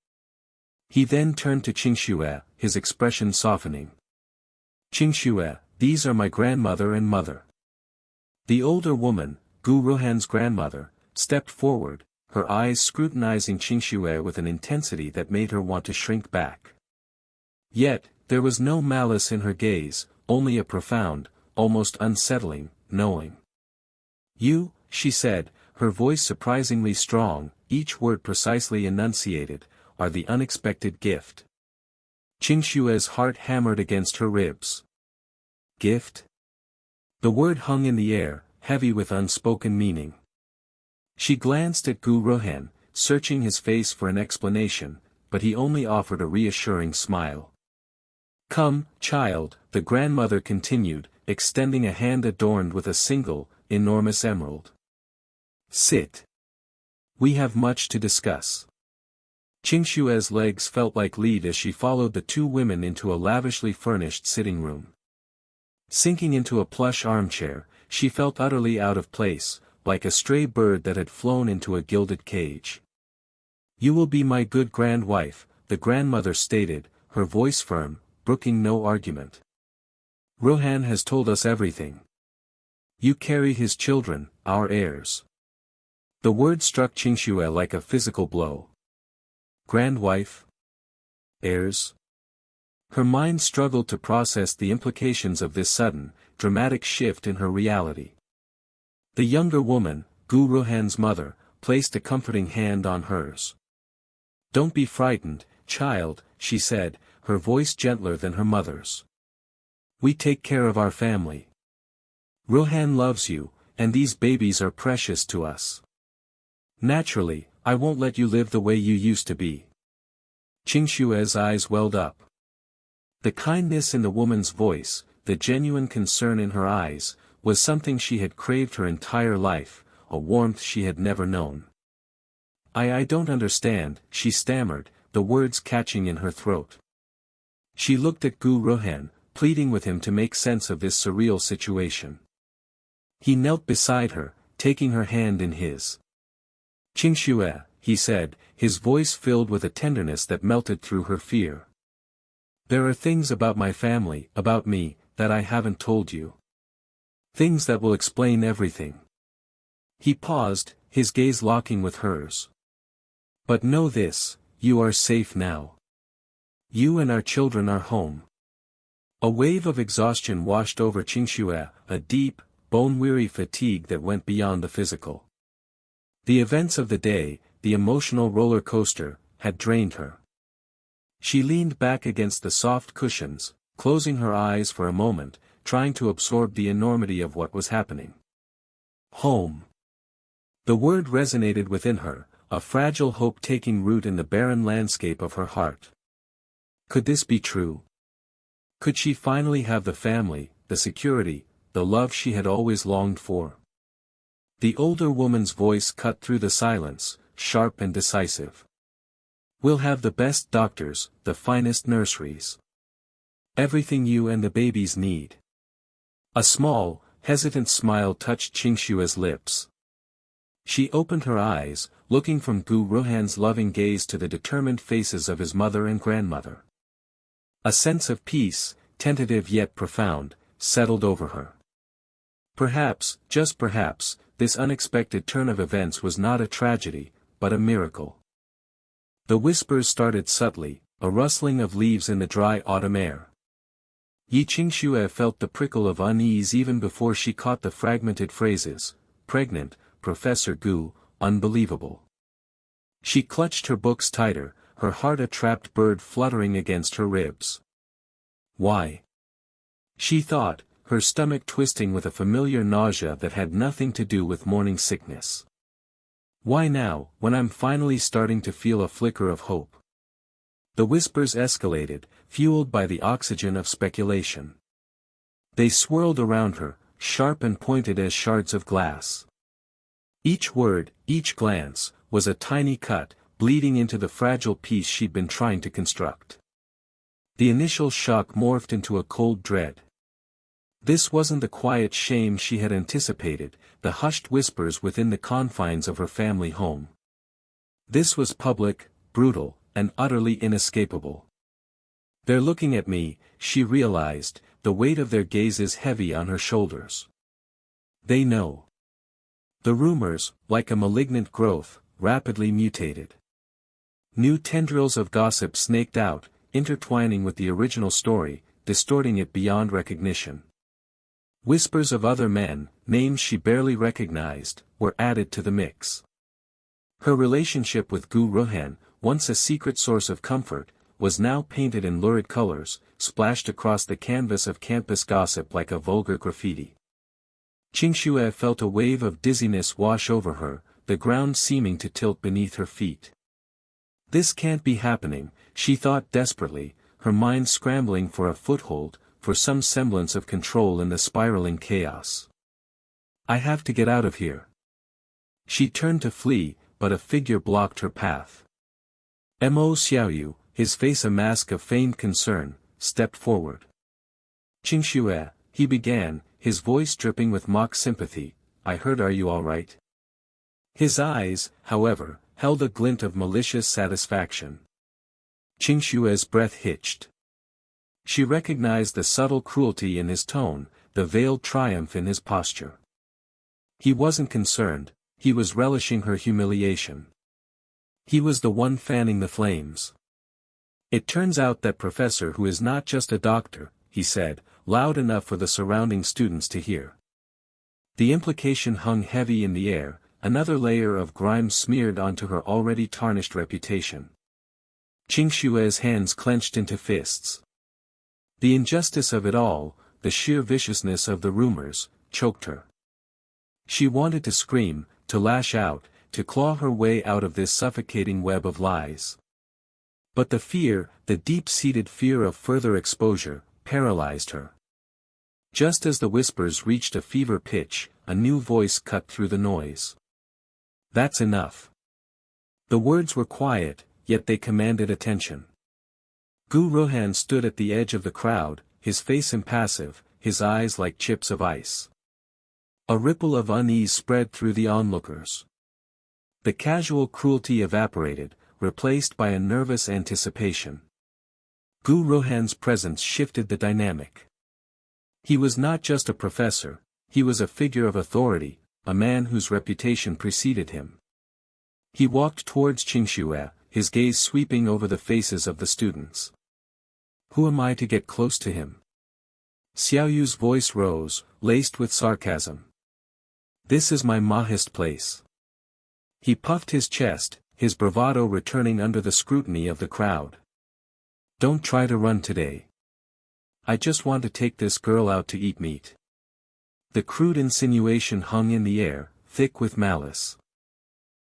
He then turned to Qingxue, his expression softening. "Qingxue, these are my grandmother and mother." The older woman, Gu Rohan's grandmother, stepped forward, her eyes scrutinizing Qingxue with an intensity that made her want to shrink back. Yet, there was no malice in her gaze, only a profound, almost unsettling, knowing. "You," she said, her voice surprisingly strong, each word precisely enunciated, are the unexpected gift. Qingshue's heart hammered against her ribs. Gift? The word hung in the air, heavy with unspoken meaning. She glanced at Gu Rohan, searching his face for an explanation, but he only offered a reassuring smile. Come, child, the grandmother continued, extending a hand adorned with a single, enormous emerald. Sit. We have much to discuss. Qingshue's legs felt like lead as she followed the two women into a lavishly furnished sitting room. Sinking into a plush armchair, she felt utterly out of place, like a stray bird that had flown into a gilded cage. You will be my good grandwife, the grandmother stated, her voice firm, brooking no argument. Rohan has told us everything. You carry his children, our heirs. The word struck Qingxue like a physical blow. Grandwife? Heirs? Her mind struggled to process the implications of this sudden, dramatic shift in her reality. The younger woman, Gu Rohan's mother, placed a comforting hand on hers. Don't be frightened, child, she said, her voice gentler than her mother's. We take care of our family. Rohan loves you, and these babies are precious to us. Naturally, I won't let you live the way you used to be. Qingshue's eyes welled up. The kindness in the woman's voice, the genuine concern in her eyes, was something she had craved her entire life, a warmth she had never known. I don't understand, she stammered, the words catching in her throat. She looked at Gu Rohan, pleading with him to make sense of this surreal situation. He knelt beside her, taking her hand in his. Qingxue, he said, his voice filled with a tenderness that melted through her fear. There are things about my family, about me, that I haven't told you. Things that will explain everything. He paused, his gaze locking with hers. But know this, you are safe now. You and our children are home. A wave of exhaustion washed over Qingxue, a deep, bone-weary fatigue that went beyond the physical. The events of the day, the emotional roller coaster, had drained her. She leaned back against the soft cushions, closing her eyes for a moment, trying to absorb the enormity of what was happening. Home. The word resonated within her, a fragile hope taking root in the barren landscape of her heart. Could this be true? Could she finally have the family, the security, the love she had always longed for? The older woman's voice cut through the silence, sharp and decisive. We'll have the best doctors, the finest nurseries. Everything you and the babies need. A small, hesitant smile touched Qingshue's lips. She opened her eyes, looking from Gu Rohan's loving gaze to the determined faces of his mother and grandmother. A sense of peace, tentative yet profound, settled over her. Perhaps, just perhaps, this unexpected turn of events was not a tragedy, but a miracle. The whispers started subtly, a rustling of leaves in the dry autumn air. Yi Qingxue felt the prickle of unease even before she caught the fragmented phrases, pregnant, Professor Gu, unbelievable. She clutched her books tighter, her heart a trapped bird fluttering against her ribs. Why? She thought, her stomach twisting with a familiar nausea that had nothing to do with morning sickness. Why now, when I'm finally starting to feel a flicker of hope? The whispers escalated, fueled by the oxygen of speculation. They swirled around her, sharp and pointed as shards of glass. Each word, each glance, was a tiny cut, bleeding into the fragile piece she'd been trying to construct. The initial shock morphed into a cold dread. This wasn't the quiet shame she had anticipated, the hushed whispers within the confines of her family home. This was public, brutal, and utterly inescapable. They're looking at me, she realized, the weight of their gazes heavy on her shoulders. They know. The rumors, like a malignant growth, rapidly mutated. New tendrils of gossip snaked out, intertwining with the original story, distorting it beyond recognition. Whispers of other men, names she barely recognized, were added to the mix. Her relationship with Gu Ruhan, once a secret source of comfort, was now painted in lurid colors, splashed across the canvas of campus gossip like a vulgar graffiti. Qingxue felt a wave of dizziness wash over her, the ground seeming to tilt beneath her feet. This can't be happening, she thought desperately, her mind scrambling for a foothold, for some semblance of control in the spiraling chaos. I have to get out of here. She turned to flee, but a figure blocked her path. Mo Xiaoyu, his face a mask of feigned concern, stepped forward. Qingxue, he began, his voice dripping with mock sympathy, I heard, are you all right? His eyes, however, held a glint of malicious satisfaction. Qingxue's breath hitched. She recognized the subtle cruelty in his tone, the veiled triumph in his posture. He wasn't concerned, he was relishing her humiliation. He was the one fanning the flames. It turns out that professor who is not just a doctor, he said, loud enough for the surrounding students to hear. The implication hung heavy in the air, another layer of grime smeared onto her already tarnished reputation. Qingxue's hands clenched into fists. The injustice of it all, the sheer viciousness of the rumors, choked her. She wanted to scream, to lash out, to claw her way out of this suffocating web of lies. But the fear, the deep-seated fear of further exposure, paralyzed her. Just as the whispers reached a fever pitch, a new voice cut through the noise. That's enough. The words were quiet, yet they commanded attention. Gu Ruhan stood at the edge of the crowd, his face impassive, his eyes like chips of ice. A ripple of unease spread through the onlookers. The casual cruelty evaporated, replaced by a nervous anticipation. Gu Ruhan's presence shifted the dynamic. He was not just a professor, he was a figure of authority, a man whose reputation preceded him. He walked towards Qingxue, his gaze sweeping over the faces of the students. Who am I to get close to him? Xiaoyu's voice rose, laced with sarcasm. This is my Mahist place. He puffed his chest, his bravado returning under the scrutiny of the crowd. Don't try to run today. I just want to take this girl out to eat meat. The crude insinuation hung in the air, thick with malice.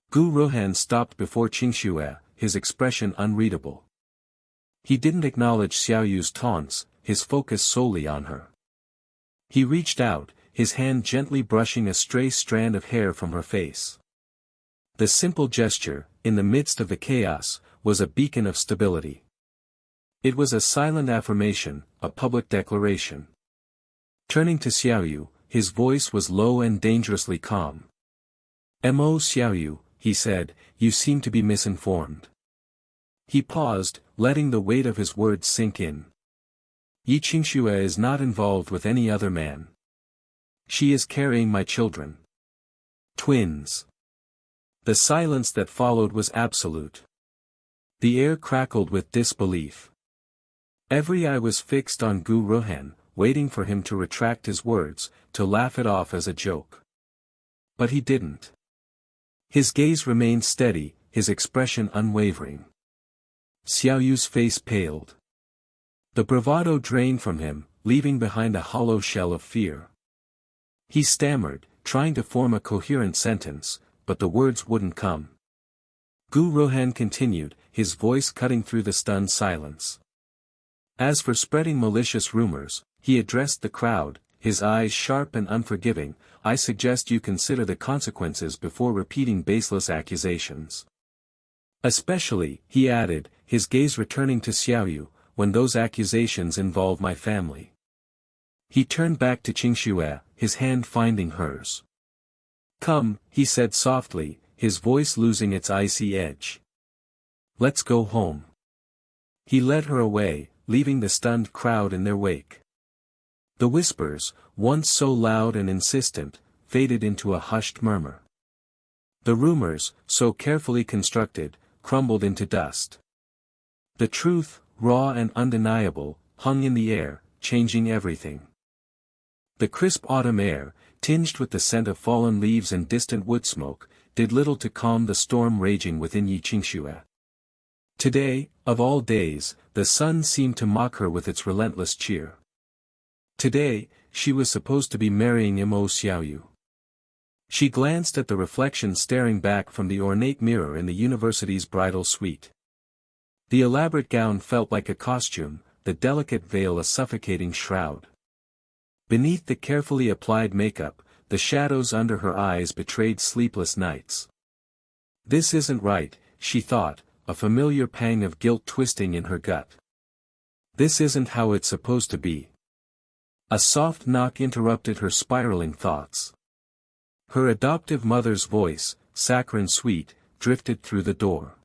Gu Ruhan stopped before Qingxue, his expression unreadable. He didn't acknowledge Xiaoyu's taunts, his focus solely on her. He reached out, his hand gently brushing a stray strand of hair from her face. The simple gesture, in the midst of the chaos, was a beacon of stability. It was a silent affirmation, a public declaration. Turning to Xiaoyu, his voice was low and dangerously calm. Mo Xiaoyu, he said, you seem to be misinformed. He paused, letting the weight of his words sink in. Yi Qingxue is not involved with any other man. She is carrying my children. Twins. The silence that followed was absolute. The air crackled with disbelief. Every eye was fixed on Gu Ruhan, waiting for him to retract his words, to laugh it off as a joke. But he didn't. His gaze remained steady, his expression unwavering. Xiaoyu's face paled. The bravado drained from him, leaving behind a hollow shell of fear. He stammered, trying to form a coherent sentence, but the words wouldn't come. Gu Ruhan continued, his voice cutting through the stunned silence. As for spreading malicious rumors, he addressed the crowd, his eyes sharp and unforgiving, I suggest you consider the consequences before repeating baseless accusations. Especially, he added, his gaze returning to Xiaoyu, when those accusations involve my family. He turned back to Qingxue, his hand finding hers. Come, he said softly, his voice losing its icy edge. Let's go home. He led her away, leaving the stunned crowd in their wake. The whispers, once so loud and insistent, faded into a hushed murmur. The rumors, so carefully constructed, crumbled into dust. The truth, raw and undeniable, hung in the air, changing everything. The crisp autumn air, tinged with the scent of fallen leaves and distant wood smoke, did little to calm the storm raging within Yi Qingxue. Today, of all days, the sun seemed to mock her with its relentless cheer. Today, she was supposed to be marrying Mo Xiaoyu. She glanced at the reflection staring back from the ornate mirror in the university's bridal suite. The elaborate gown felt like a costume, the delicate veil a suffocating shroud. Beneath the carefully applied makeup, the shadows under her eyes betrayed sleepless nights. This isn't right, she thought, a familiar pang of guilt twisting in her gut. This isn't how it's supposed to be. A soft knock interrupted her spiraling thoughts. Her adoptive mother's voice, saccharine sweet, drifted through the door.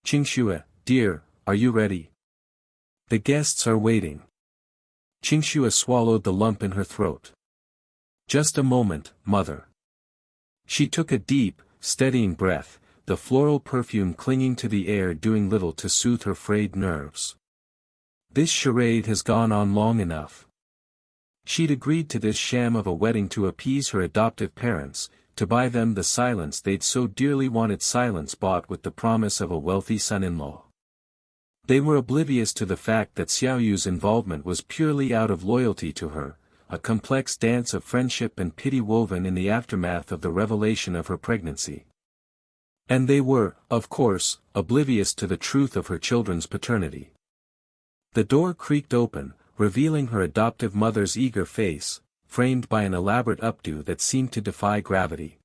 "Qingxue, dear, are you ready? The guests are waiting." Qingxue swallowed the lump in her throat. "Just a moment, mother." She took a deep, steadying breath, the floral perfume clinging to the air doing little to soothe her frayed nerves. This charade has gone on long enough. She'd agreed to this sham of a wedding to appease her adoptive parents, to buy them the silence they'd so dearly wanted, silence bought with the promise of a wealthy son-in-law. They were oblivious to the fact that Xiaoyu's involvement was purely out of loyalty to her, a complex dance of friendship and pity woven in the aftermath of the revelation of her pregnancy. And they were, of course, oblivious to the truth of her children's paternity. The door creaked open, revealing her adoptive mother's eager face, framed by an elaborate updo that seemed to defy gravity.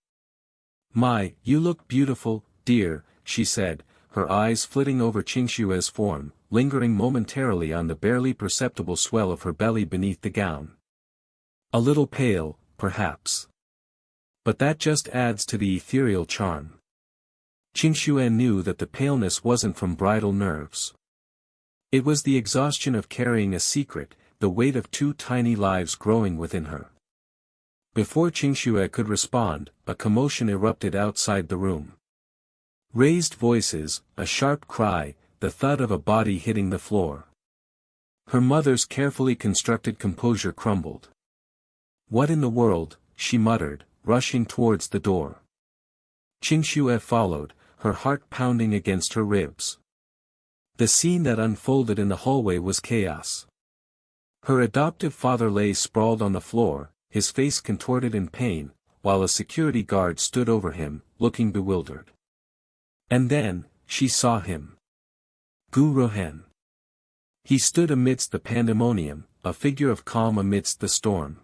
"My, you look beautiful, dear," she said, her eyes flitting over Qingxue's form, lingering momentarily on the barely perceptible swell of her belly beneath the gown. "A little pale, perhaps. But that just adds to the ethereal charm." Qingxue knew that the paleness wasn't from bridal nerves. It was the exhaustion of carrying a secret, the weight of two tiny lives growing within her. Before Qingxue could respond, a commotion erupted outside the room. Raised voices, a sharp cry, the thud of a body hitting the floor. Her mother's carefully constructed composure crumbled. "What in the world?" she muttered, rushing towards the door. Qingxue followed, her heart pounding against her ribs. The scene that unfolded in the hallway was chaos. Her adoptive father lay sprawled on the floor, his face contorted in pain, while a security guard stood over him, looking bewildered. And then, she saw him. Gu Rohan. He stood amidst the pandemonium, a figure of calm amidst the storm.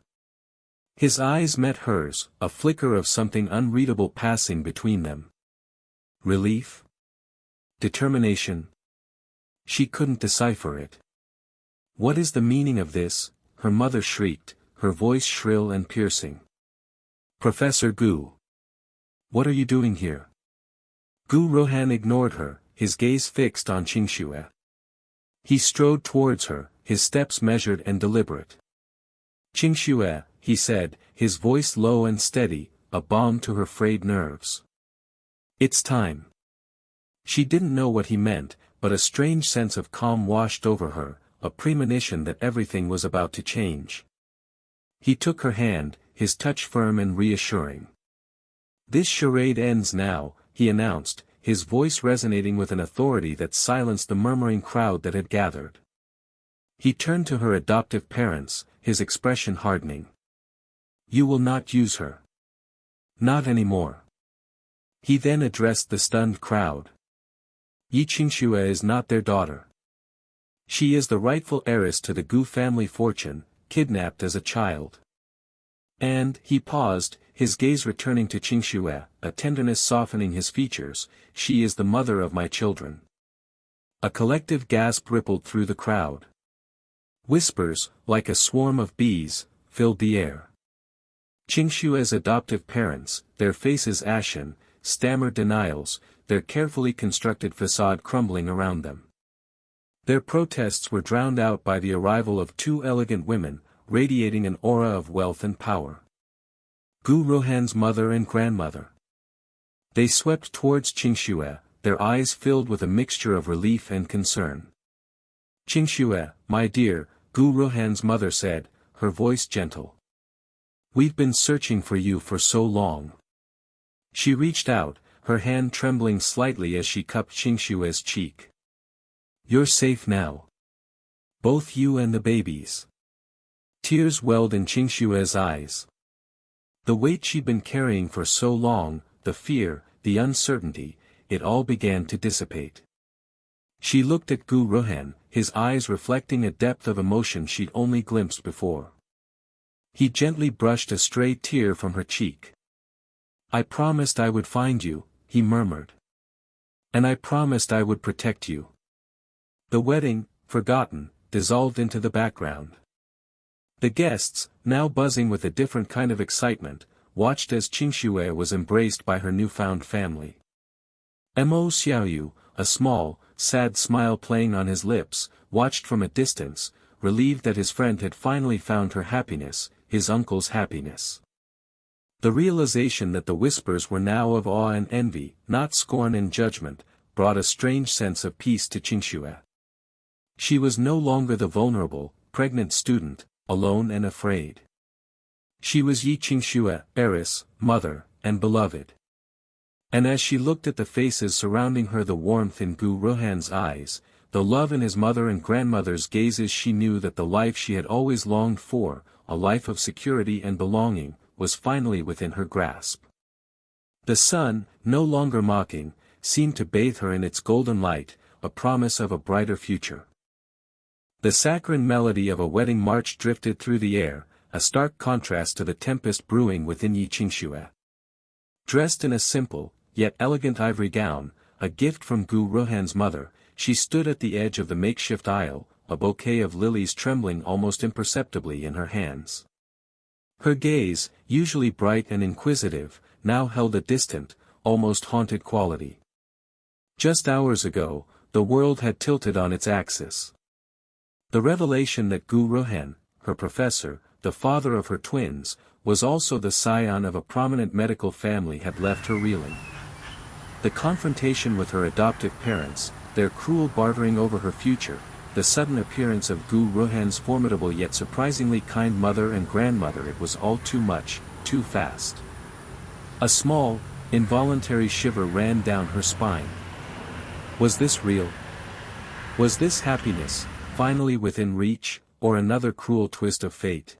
His eyes met hers, a flicker of something unreadable passing between them. Relief? Determination? She couldn't decipher it. "What is the meaning of this?" her mother shrieked, her voice shrill and piercing. "Professor Gu. What are you doing here?" Gu Rohan ignored her, his gaze fixed on Qingxue. He strode towards her, his steps measured and deliberate. "Qingxue," he said, his voice low and steady, a balm to her frayed nerves. "It's time." She didn't know what he meant, but a strange sense of calm washed over her, a premonition that everything was about to change. He took her hand, his touch firm and reassuring. "This charade ends now," he announced, his voice resonating with an authority that silenced the murmuring crowd that had gathered. He turned to her adoptive parents, his expression hardening. "You will not use her. Not anymore." He then addressed the stunned crowd. "Yi Qingxue is not their daughter. She is the rightful heiress to the Gu family fortune, kidnapped as a child." And, he paused, his gaze returning to Qingxue, a tenderness softening his features, "She is the mother of my children." A collective gasp rippled through the crowd. Whispers, like a swarm of bees, filled the air. Qingxue's adoptive parents, their faces ashen, stammered denials, their carefully constructed facade crumbling around them. Their protests were drowned out by the arrival of two elegant women, radiating an aura of wealth and power. Gu Rohan's mother and grandmother. They swept towards Qingxue, their eyes filled with a mixture of relief and concern. "Qingxue, my dear," Gu Rohan's mother said, her voice gentle. We've been searching for you for so long. She reached out, her hand trembling slightly as she cupped Qingshue's cheek. You're safe now. Both you and the babies. Tears welled in Qingshue's eyes. The weight she'd been carrying for so long, the fear, the uncertainty, it all began to dissipate. She looked at Gu Ruhan, his eyes reflecting a depth of emotion she'd only glimpsed before. He gently brushed a stray tear from her cheek. I promised I would find you, he murmured. And I promised I would protect you. The wedding, forgotten, dissolved into the background. The guests, now buzzing with a different kind of excitement, watched as Qingxue was embraced by her newfound family. Mo Xiaoyu, a small, sad smile playing on his lips, watched from a distance, relieved that his friend had finally found her happiness, his uncle's happiness. The realization that the whispers were now of awe and envy, not scorn and judgment, brought a strange sense of peace to Qingxue. She was no longer the vulnerable, pregnant student, alone and afraid. She was Yi Qingxue, heiress, mother, and beloved. And as she looked at the faces surrounding her, the warmth in Gu Ruhan's eyes, the love in his mother and grandmother's gazes, she knew that the life she had always longed for, a life of security and belonging, was finally within her grasp. The sun, no longer mocking, seemed to bathe her in its golden light, a promise of a brighter future. The saccharine melody of a wedding march drifted through the air, a stark contrast to the tempest brewing within Yi Qingxue. Dressed in a simple, yet elegant ivory gown, a gift from Gu Ruhan's mother, she stood at the edge of the makeshift aisle, a bouquet of lilies trembling almost imperceptibly in her hands. Her gaze, usually bright and inquisitive, now held a distant, almost haunted quality. Just hours ago, the world had tilted on its axis. The revelation that Gu Ruhan, her professor, the father of her twins, was also the scion of a prominent medical family had left her reeling. The confrontation with her adoptive parents, their cruel bartering over her future, the sudden appearance of Gu Ruhan's formidable yet surprisingly kind mother and grandmother, it was all too much, too fast. A small, involuntary shiver ran down her spine. Was this real? Was this happiness, finally within reach, or another cruel twist of fate?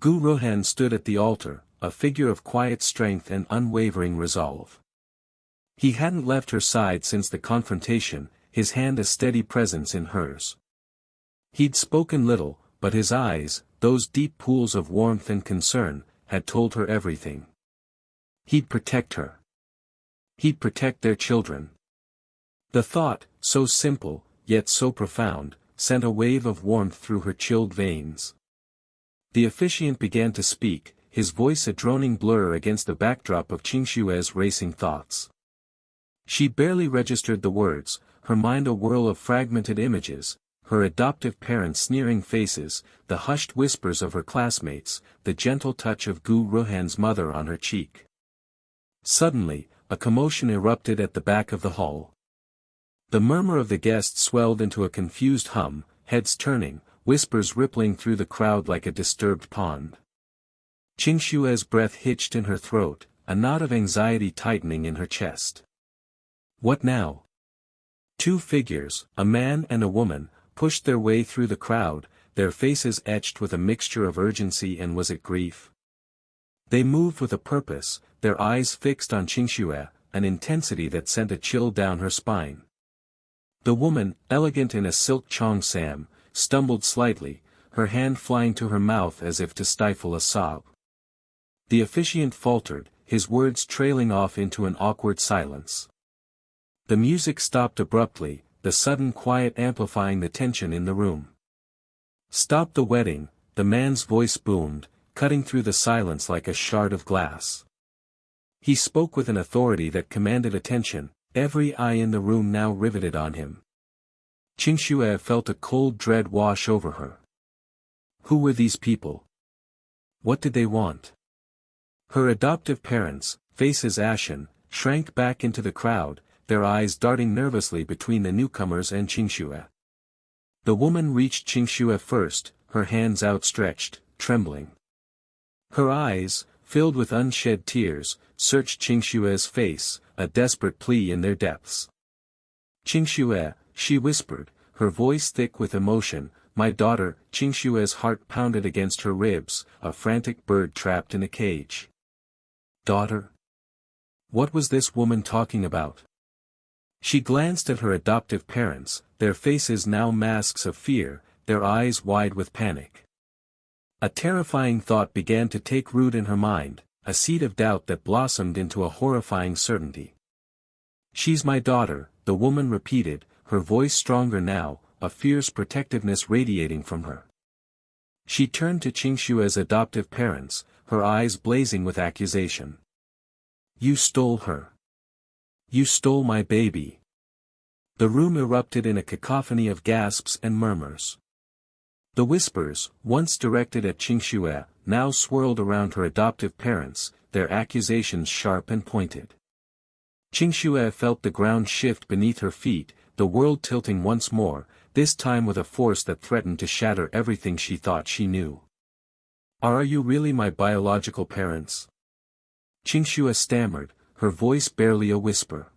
Gu Ruhan stood at the altar, a figure of quiet strength and unwavering resolve. He hadn't left her side since the confrontation, his hand a steady presence in hers. He'd spoken little, but his eyes, those deep pools of warmth and concern, had told her everything. He'd protect her. He'd protect their children. The thought, so simple, yet so profound, sent a wave of warmth through her chilled veins. The officiant began to speak, his voice a droning blur against the backdrop of Qingshue's racing thoughts. She barely registered the words, her mind a whirl of fragmented images, her adoptive parents' sneering faces, the hushed whispers of her classmates, the gentle touch of Gu Ruhan's mother on her cheek. Suddenly, a commotion erupted at the back of the hall. The murmur of the guests swelled into a confused hum, heads turning, whispers rippling through the crowd like a disturbed pond. Qingshue's breath hitched in her throat, a knot of anxiety tightening in her chest. What now? Two figures, a man and a woman, pushed their way through the crowd, their faces etched with a mixture of urgency and was it grief? They moved with a purpose, their eyes fixed on Qingxue, an intensity that sent a chill down her spine. The woman, elegant in a silk cheongsam, stumbled slightly, her hand flying to her mouth as if to stifle a sob. The officiant faltered, his words trailing off into an awkward silence. The music stopped abruptly, the sudden quiet amplifying the tension in the room. Stop the wedding, the man's voice boomed, cutting through the silence like a shard of glass. He spoke with an authority that commanded attention, every eye in the room now riveted on him. Qingxue felt a cold dread wash over her. Who were these people? What did they want? Her adoptive parents, faces ashen, shrank back into the crowd, their eyes darting nervously between the newcomers and Qingxue. The woman reached Qingxue first, her hands outstretched, trembling. Her eyes, filled with unshed tears, searched Qingshue's face, a desperate plea in their depths. "Qingxue," she whispered, her voice thick with emotion, "my daughter." Qingshue's heart pounded against her ribs, a frantic bird trapped in a cage. Daughter? What was this woman talking about? She glanced at her adoptive parents, their faces now masks of fear, their eyes wide with panic. A terrifying thought began to take root in her mind, a seed of doubt that blossomed into a horrifying certainty. "She's my daughter," the woman repeated, her voice stronger now, a fierce protectiveness radiating from her. She turned to Qingshue's adoptive parents, her eyes blazing with accusation. "You stole her. You stole my baby." The room erupted in a cacophony of gasps and murmurs. The whispers, once directed at Qingxue, now swirled around her adoptive parents, their accusations sharp and pointed. Qingxue felt the ground shift beneath her feet, the world tilting once more, this time with a force that threatened to shatter everything she thought she knew. "Are you really my biological parents?" Qingxue stammered, her voice barely a whisper.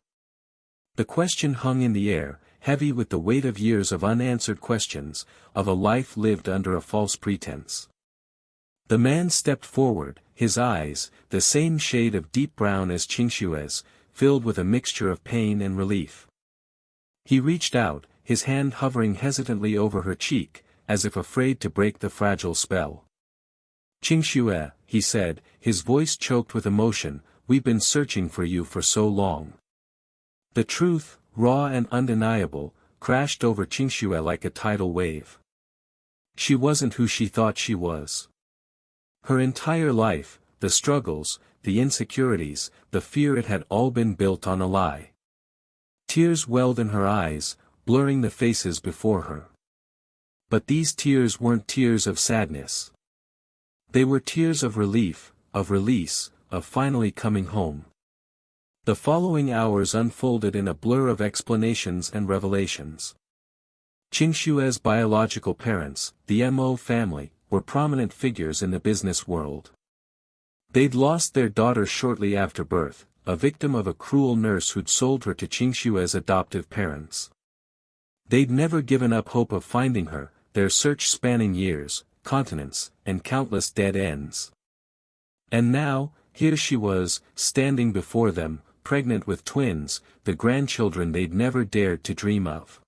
The question hung in the air, heavy with the weight of years of unanswered questions, of a life lived under a false pretense. The man stepped forward, his eyes, the same shade of deep brown as Qingshue's, filled with a mixture of pain and relief. He reached out, his hand hovering hesitantly over her cheek, as if afraid to break the fragile spell. "Qingxue," he said, his voice choked with emotion, "we've been searching for you for so long." The truth, raw and undeniable, crashed over Qingsue like a tidal wave. She wasn't who she thought she was. Her entire life, the struggles, the insecurities, the fear, it had all been built on a lie. Tears welled in her eyes, blurring the faces before her. But these tears weren't tears of sadness. They were tears of relief, of release, of finally coming home. The following hours unfolded in a blur of explanations and revelations. Qingshue's biological parents, the Mo family, were prominent figures in the business world. They'd lost their daughter shortly after birth, a victim of a cruel nurse who'd sold her to Qingshue's adoptive parents. They'd never given up hope of finding her, their search spanning years, continents, and countless dead ends. And now, here she was, standing before them, pregnant with twins, the grandchildren they'd never dared to dream of.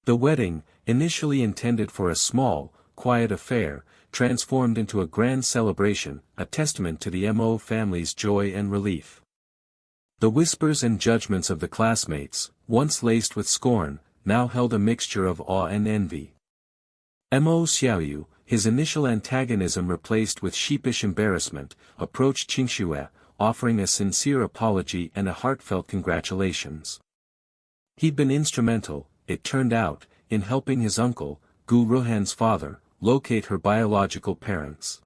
The wedding, initially intended for a small, quiet affair, transformed into a grand celebration, a testament to the Mo family's joy and relief. The whispers and judgments of the classmates, once laced with scorn, now held a mixture of awe and envy. Mo Xiaoyu, his initial antagonism replaced with sheepish embarrassment, approached Qingsue, offering a sincere apology and a heartfelt congratulations. He'd been instrumental, it turned out, in helping his uncle, Gu Ruhan's father, locate her biological parents.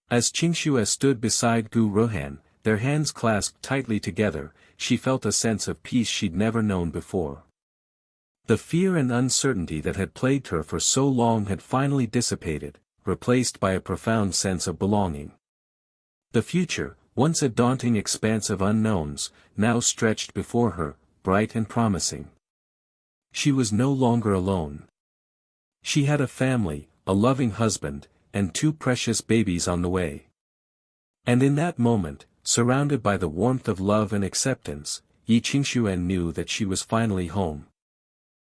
As Qingsue stood beside Gu Ruhan, their hands clasped tightly together, she felt a sense of peace she'd never known before. The fear and uncertainty that had plagued her for so long had finally dissipated, replaced by a profound sense of belonging. The future, once a daunting expanse of unknowns, now stretched before her, bright and promising. She was no longer alone. She had a family, a loving husband, and two precious babies on the way. And in that moment, surrounded by the warmth of love and acceptance, Yi Qingshuan knew that she was finally home.